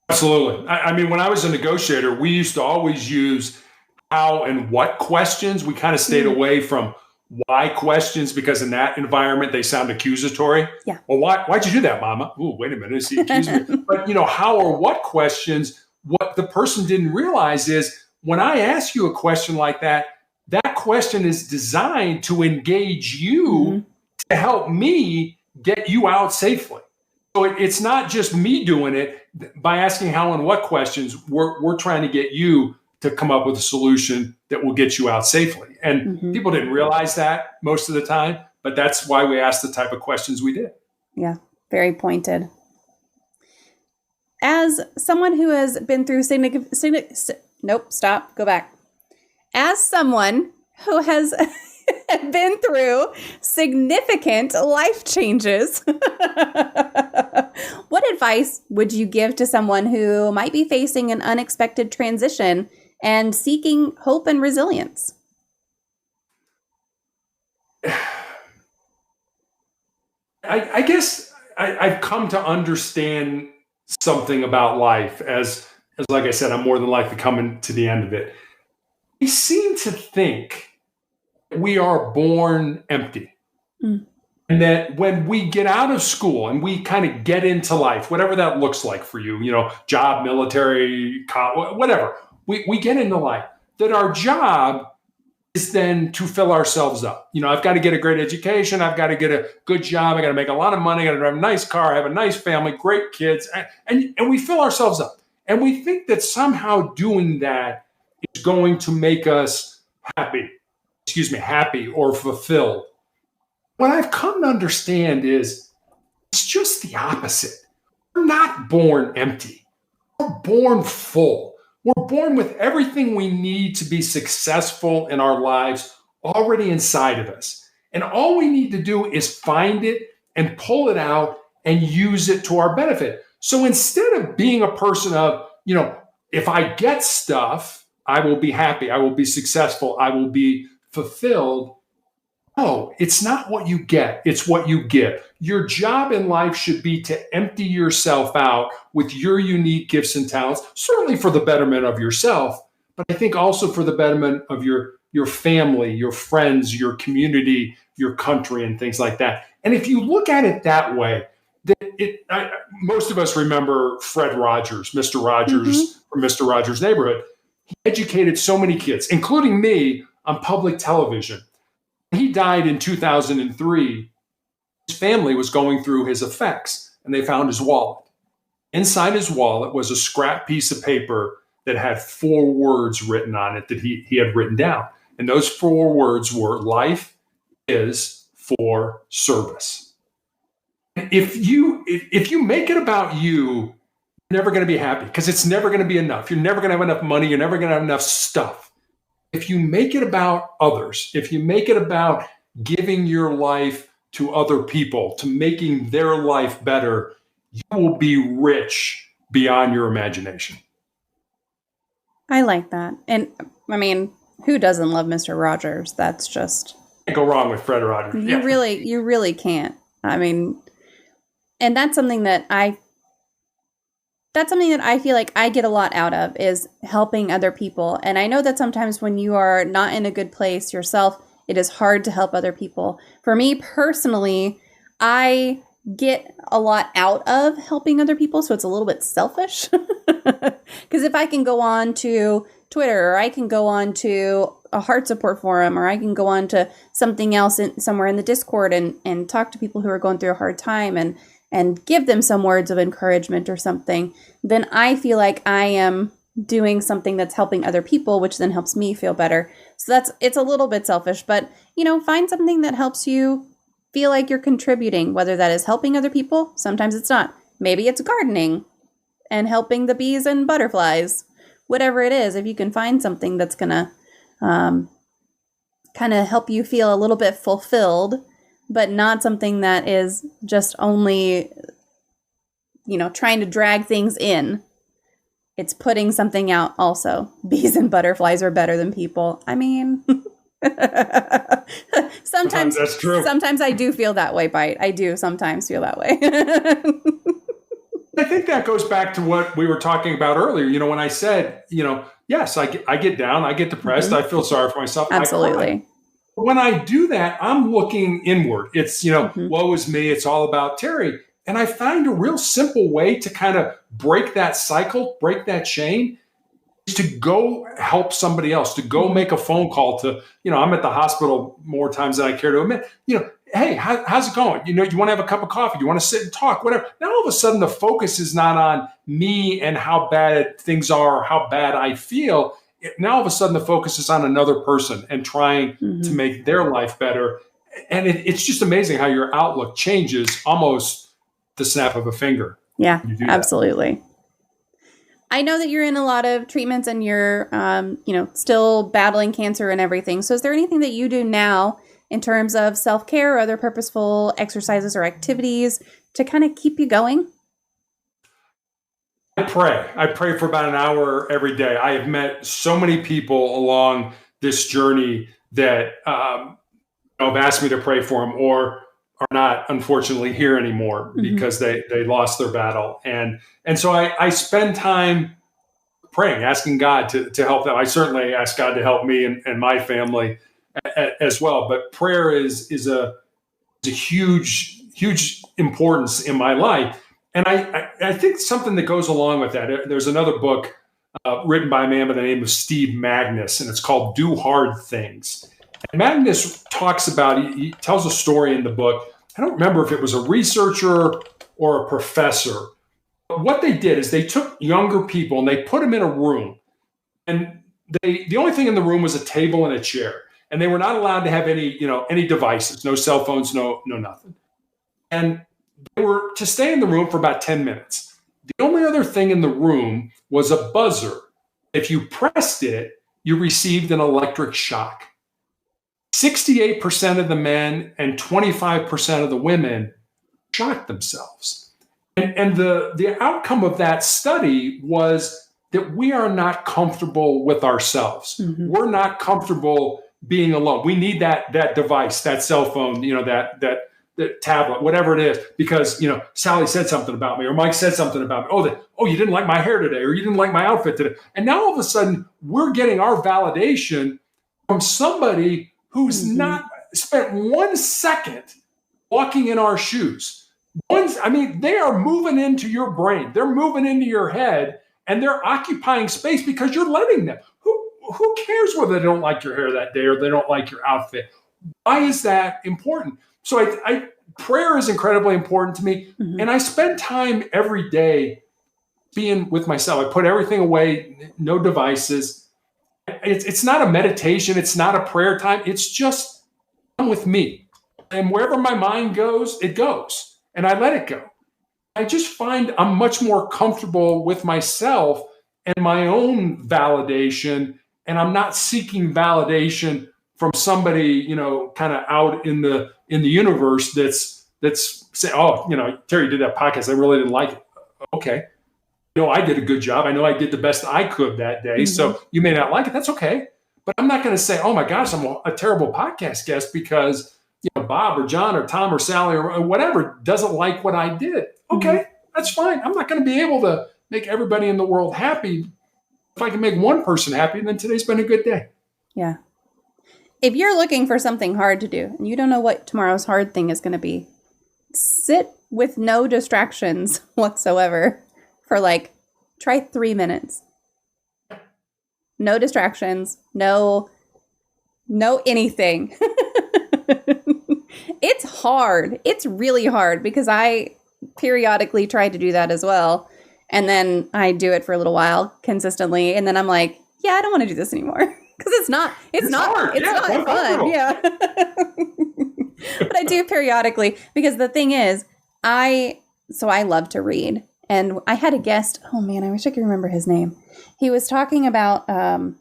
Absolutely. I mean, when I was a negotiator, we used to always use how and what questions. We kind of stayed away from why questions, because in that environment, they sound accusatory. Yeah. Well, why'd you do that, Mama? Ooh, wait a minute. Is he accusing me? But, how or what questions, what the person didn't realize is, when I ask you a question like that, that question is designed to engage you to help me get you out safely. So it's not just me doing it. By asking how and what questions, we're trying to get you to come up with a solution that will get you out safely. And people didn't realize that most of the time, but that's why we asked the type of questions we did. Yeah, very pointed. As someone who has been through As someone who has been through significant life changes, what advice would you give to someone who might be facing an unexpected transition and seeking hope and resilience? I guess I've come to understand something about life as like I said, I'm more than likely coming to the end of it. We seem to think we are born empty. And that when we get out of school and we kind of get into life, whatever that looks like for you, job, military, whatever, we get into life, that our job is then to fill ourselves up. I've got to get a great education. I've got to get a good job. I got to make a lot of money. I got to drive a nice car. I have a nice family, great kids. And we fill ourselves up. And we think that somehow doing that is going to make us happy or fulfilled. What I've come to understand is it's just the opposite. We're not born empty. We're born full. We're born with everything we need to be successful in our lives already inside of us. And all we need to do is find it and pull it out and use it to our benefit. So instead of being a person of, if I get stuff, I will be happy, I will be successful, I will be fulfilled. No, it's not what you get, it's what you give. Your job in life should be to empty yourself out with your unique gifts and talents, certainly for the betterment of yourself, but I think also for the betterment of your family, your friends, your community, your country, and things like that. And if you look at it that way, most of us remember Fred Rogers, Mr. Rogers from Mr. Rogers' Neighborhood. He educated so many kids, including me, on public television. He died in 2003. His family was going through his effects, and they found his wallet. Inside his wallet was a scrap piece of paper that had 4 words written on it that he had written down. And those 4 words were, life is for service. If you make it about you, you're never going to be happy because it's never going to be enough. You're never going to have enough money. You're never going to have enough stuff. If you make it about others, if you make it about giving your life to other people, to making their life better, you will be rich beyond your imagination. I like that. And I mean, who doesn't love Mr. Rogers? That's just... Can't go wrong with Fred Rogers. You really can't. I mean, and that's something that I feel like I get a lot out of, is helping other people. And I know that sometimes when you are not in a good place yourself, it is hard to help other people. For me personally, I get a lot out of helping other people, so it's a little bit selfish. Because if I can go on to Twitter, or I can go on to a heart support forum, or I can go on to something else somewhere in the Discord and talk to people who are going through a hard time and give them some words of encouragement or something, then I feel like I am doing something that's helping other people, which then helps me feel better. So it's a little bit selfish, but find something that helps you feel like you're contributing, whether that is helping other people. Sometimes it's not. Maybe it's gardening and helping the bees and butterflies, whatever it is. If you can find something that's going to kind of help you feel a little bit fulfilled, but not something that is just only, trying to drag things in. It's putting something out also. Bees and butterflies are better than people. I mean, sometimes that's true. Sometimes I do feel that way, Bite. I do sometimes feel that way. I think that goes back to what we were talking about earlier. When I said, yes, I get down, I get depressed, I feel sorry for myself. Absolutely. When I do that, I'm looking inward. It's, woe is me. It's all about Terry. And I find a real simple way to kind of break that cycle, break that chain, is to go help somebody else, to go make a phone call to, I'm at the hospital more times than I care to admit, hey, how's it going? You want to have a cup of coffee? Do you want to sit and talk? Whatever. Now all of a sudden the focus is not on me and how bad things are, or how bad I feel. Now all of a sudden the focus is on another person and trying to make their life better. And it's just amazing how your outlook changes almost the snap of a finger. Yeah, absolutely. I know that you're in a lot of treatments and you're, still battling cancer and everything. So is there anything that you do now in terms of self-care or other purposeful exercises or activities to kind of keep you going? I pray for about an hour every day. I have met so many people along this journey that have asked me to pray for them, or are not, unfortunately, here anymore because they lost their battle. And so I spend time praying, asking God to help them. I certainly ask God to help me and my family as well. But prayer is a a huge importance in my life. And I think something that goes along with that, there's another book written by a man by the name of Steve Magnus, and it's called Do Hard Things. And Magnus talks about, he tells a story in the book. I don't remember if it was a researcher or a professor. But what they did is they took younger people and they put them in a room. And the only thing in the room was a table and a chair. And they were not allowed to have any devices, no cell phones, no nothing. And they were to stay in the room for about 10 minutes. The only other thing in the room was a buzzer. If you pressed it, you received an electric shock. 68% of the men and 25% of the women shocked themselves. And the outcome of that study was that we are not comfortable with ourselves. Mm-hmm. We're not comfortable being alone. We need that device, that cell phone, that tablet, whatever it is, because Sally said something about me, or Mike said something about me. Oh, you didn't like my hair today, or you didn't like my outfit today. And now all of a sudden we're getting our validation from somebody who's mm-hmm. not spent 1 second walking in our shoes. They are moving into your brain. They're moving into your head, and they're occupying space because you're letting them. Who cares whether they don't like your hair that day or they don't like your outfit? Why is that important? So prayer is incredibly important to me. Mm-hmm. And I spend time every day being with myself. I put everything away, no devices. It's not a meditation. It's not a prayer time. It's just I'm with me. And wherever my mind goes, it goes. And I let it go. I just find I'm much more comfortable with myself and my own validation. And I'm not seeking validation from somebody, kind of out in the universe that's saying, Terry did that podcast. I really didn't like it. Okay. I did a good job. I know I did the best I could that day. Mm-hmm. So you may not like it. That's okay. But I'm not going to say, oh my gosh, I'm a terrible podcast guest because Bob or John or Tom or Sally or whatever doesn't like what I did. Okay, mm-hmm. That's fine. I'm not going to be able to make everybody in the world happy. If I can make one person happy, then today's been a good day. Yeah. If you're looking for something hard to do and you don't know what tomorrow's hard thing is going to be, sit with no distractions whatsoever for try 3 minutes. No distractions, no anything. It's hard. It's really hard because I periodically try to do that as well. And then I do it for a little while consistently. And then I'm like, yeah, I don't want to do this anymore. Because it's not fun. Yeah. But I do periodically because the thing is, I love to read. And I had a guest. Oh man, I wish I could remember his name. He was talking about doing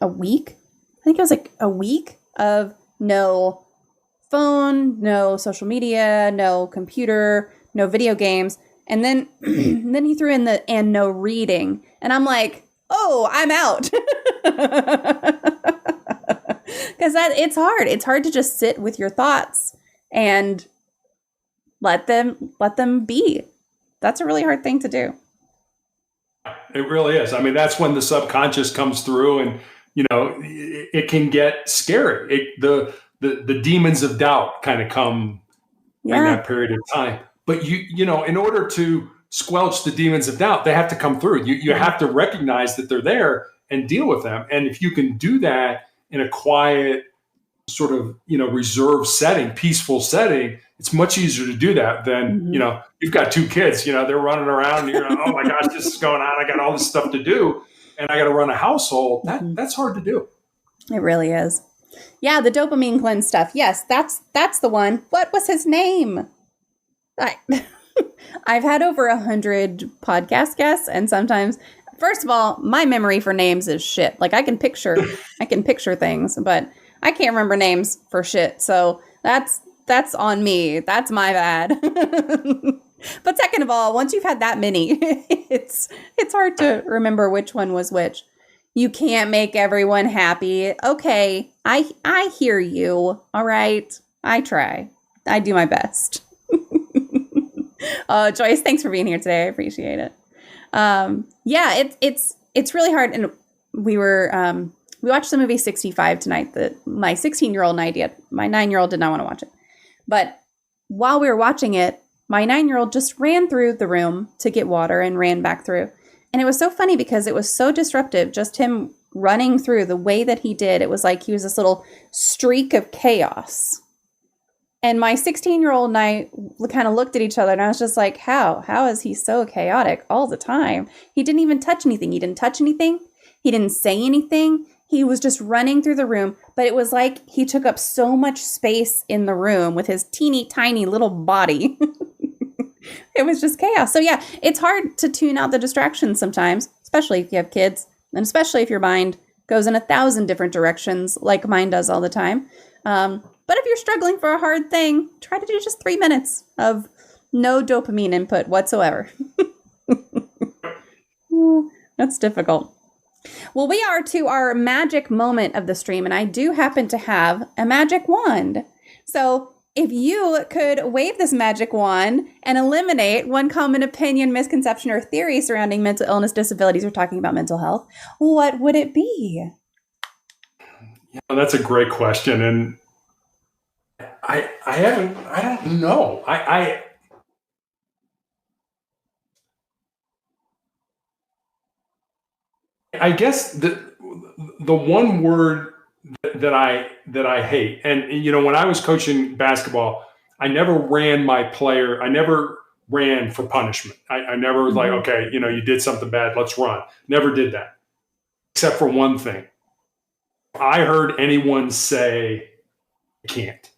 a week? I think it was a week of no phone, no social media, no computer, no video games. And then then he threw in and no reading. And I'm like, oh, I'm out. Because it's hard. It's hard to just sit with your thoughts and let them be. That's a really hard thing to do. It really is. That's when the subconscious comes through and, it can get scary. The demons of doubt kind of come in that period of time. But in order to squelch the demons of doubt, they have to come through. You have to recognize that they're there and deal with them. And if you can do that in a quiet, sort of, reserved setting, peaceful setting, it's much easier to do that than, mm-hmm. You've got 2 kids, they're running around and you're oh my gosh, this is going on. I got all this stuff to do and I got to run a household. That's hard to do. It really is. Yeah. The dopamine cleanse stuff. Yes. That's the one. What was his name? I've had over 100 podcast guests, and sometimes, first of all, my memory for names is shit. I can picture things, but I can't remember names for shit. So that's on me. That's my bad. But second of all, once you've had that many, it's hard to remember which one was which. You can't make everyone happy. Okay, I hear you. All right, I try. I do my best. Joyce, thanks for being here today. I appreciate it. It's really hard. And we were We watched the movie 65 tonight that my 16-year-old and my 9-year-old did not want to watch it. But while we were watching it, my 9-year-old just ran through the room to get water and ran back through. And it was so funny because it was so disruptive, just him running through the way that he did. It was like he was this little streak of chaos. And my 16-year-old and I kind of looked at each other, and I was just like, how? How is he so chaotic all the time? He didn't even touch anything. He didn't touch anything. He didn't say anything. He was just running through the room. But it was like he took up so much space in the room with his teeny tiny little body. It was just chaos. So yeah, it's hard to tune out the distractions sometimes, especially if you have kids, and especially if your mind goes in 1,000 different directions like mine does all the time. But if you're struggling for a hard thing, try to do just 3 minutes of no dopamine input whatsoever. That's difficult. Well, we are to our magic moment of the stream, and I do happen to have a magic wand. So if you could wave this magic wand and eliminate one common opinion, misconception, or theory surrounding mental illness, disabilities, or talking about mental health, what would it be? Yeah, that's a great question. And I don't know. I guess the one word that I hate, and when I was coaching basketball, I never ran I never ran for punishment. I never was like, okay, you did something bad, let's run. Never did that, except for one thing. I heard anyone say, I can't.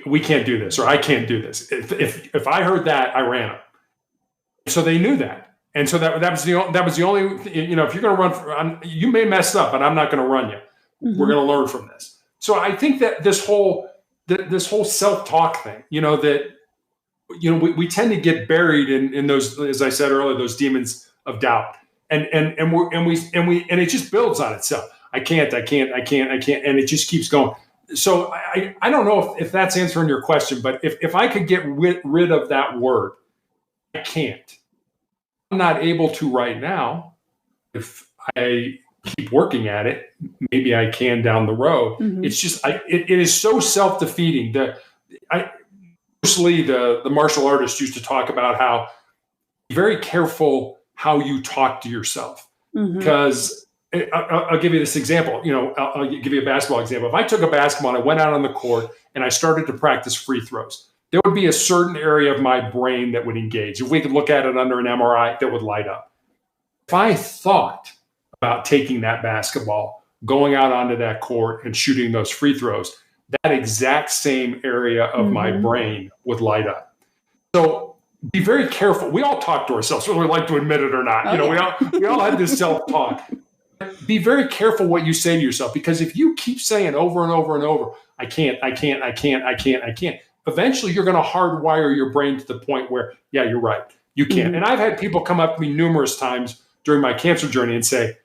We can't do this, or I can't do this. If I heard that, I ran them. So they knew that. And so that was the only, if you're going to run, you may mess up, but I'm not going to run you. We're going to learn from this. So I think that this whole self-talk thing, that, we tend to get buried in those, as I said earlier, those demons of doubt. And it just builds on itself. I can't. And it just keeps going. So I don't know if that's answering your question, but if I could get rid of that word, I can't. I'm not able to right now. If I keep working at it, maybe I can down the road. It's just, it is so self-defeating. Bruce Lee, the martial artist, used to talk about how be very careful how you talk to yourself. Because I'll give you this example. I'll give you a basketball example. If I took a basketball and I went out on the court and I started to practice free throws, there would be a certain area of my brain that would engage. If we could look at it under an MRI, that would light up. If I thought about taking that basketball, going out onto that court and shooting those free throws, that exact same area of my brain would light up. So be very careful. We all talk to ourselves, whether we like to admit it or not. We all have this self-talk. Be very careful what you say to yourself, because if you keep saying over and over and over, I can't, eventually you're going to hardwire your brain to the point where, yeah, you're right, you can't. And I've had people come up to me numerous times during my cancer journey and say,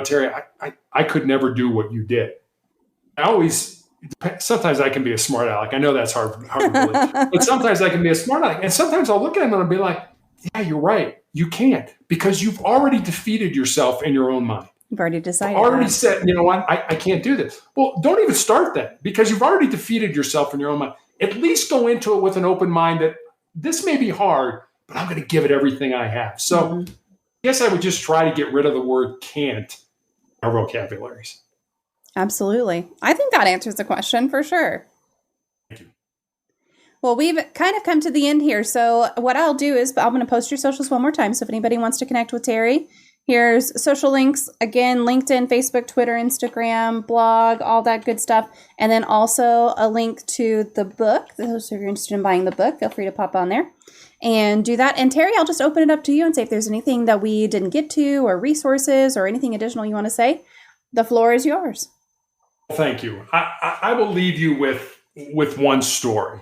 Terry, I could never do what you did. Sometimes I can be a smart aleck. I know that's hard to believe, but sometimes I can be a smart aleck. And sometimes I'll look at him and I'll be like, yeah, you're right. You can't, because you've already defeated yourself in your own mind. You've already decided. Already said, you know what, I can't do this. Well, don't even start that, because you've already defeated yourself in your own mind. At least go into it with an open mind that this may be hard, but I'm going to give it everything I have. So I guess I would just try to get rid of the word can't in our vocabularies. Absolutely. I think that answers the question for sure. Thank you. Well, we've kind of come to the end here. So what I'll do is I'm going to post your socials one more time. So if anybody wants to connect with Terry, here's social links. Again, LinkedIn, Facebook, Twitter, Instagram, blog, all that good stuff. And then also a link to the book. So if you're interested in buying the book, feel free to pop on there and do that. And Terry, I'll just open it up to you and say if there's anything that we didn't get to, or resources or anything additional you want to say, the floor is yours. Thank you. I will leave you with one story.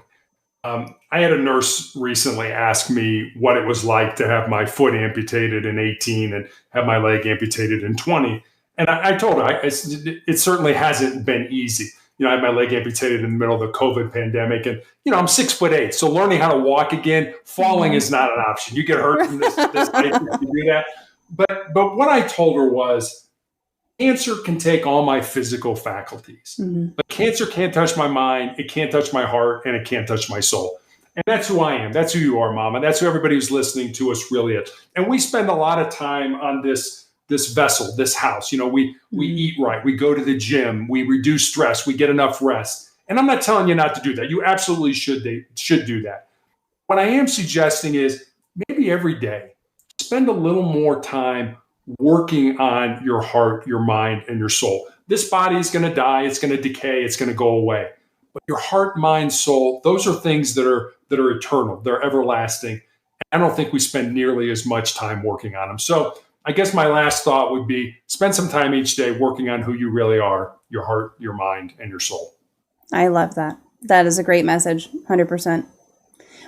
I had a nurse recently ask me what it was like to have my foot amputated in 18 and have my leg amputated in 20. And I told her it certainly hasn't been easy. I had my leg amputated in the middle of the COVID pandemic, and I'm 6'8", so learning how to walk again, falling is not an option. You get hurt from this height if you do that. But what I told her was, cancer can take all my physical faculties, but cancer can't touch my mind, it can't touch my heart, and it can't touch my soul. And that's who I am. That's who you are, Mama. That's who everybody who's listening to us really is. And we spend a lot of time on this vessel, this house. We eat right, we go to the gym, we reduce stress, we get enough rest. And I'm not telling you not to do that. You absolutely should do that. What I am suggesting is maybe every day, spend a little more time working on your heart, your mind, and your soul. This body is going to die. It's going to decay. It's going to go away. But your heart, mind, soul, those are things that are eternal. They're everlasting. I don't think we spend nearly as much time working on them. So I guess my last thought would be spend some time each day working on who you really are, your heart, your mind, and your soul. I love that. That is a great message. 100%.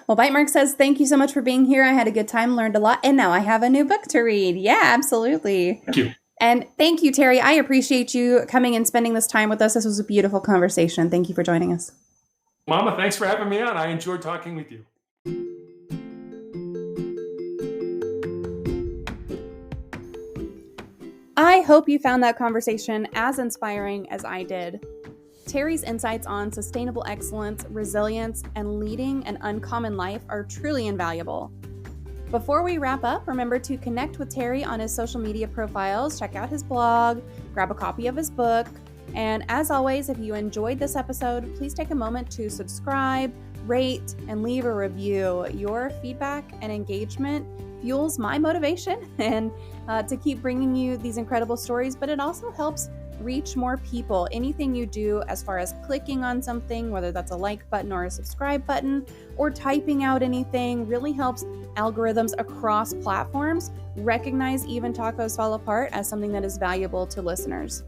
Well, Bite Mark says, thank you so much for being here. I had a good time, learned a lot, and now I have a new book to read. Yeah, absolutely. Thank you. And thank you, Terry. I appreciate you coming and spending this time with us. This was a beautiful conversation. Thank you for joining us. Mama, thanks for having me on. I enjoyed talking with you. I hope you found that conversation as inspiring as I did. Terry's insights on sustainable excellence, resilience, and leading an uncommon life are truly invaluable. Before we wrap up, remember to connect with Terry on his social media profiles, check out his blog, grab a copy of his book, and as always, if you enjoyed this episode, please take a moment to subscribe, rate, and leave a review. Your feedback and engagement fuels my motivation and to keep bringing you these incredible stories, but it also helps reach more people. Anything you do as far as clicking on something, whether that's a like button or a subscribe button, or typing out anything, really helps algorithms across platforms recognize Even Tacos Fall Apart as something that is valuable to listeners.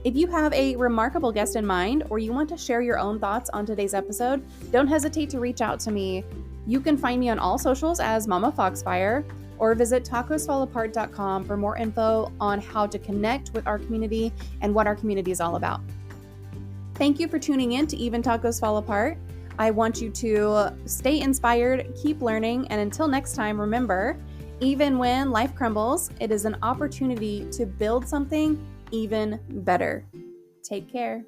If you have a remarkable guest in mind, or you want to share your own thoughts on today's episode, don't hesitate to reach out to me. You can find me on all socials as MommaFoxFire, or visit tacosfallapart.com for more info on how to connect with our community and what our community is all about. Thank you for tuning in to Even Tacos Fall Apart. I want you to stay inspired, keep learning, and until next time, remember, even when life crumbles, it is an opportunity to build something even better. Take care.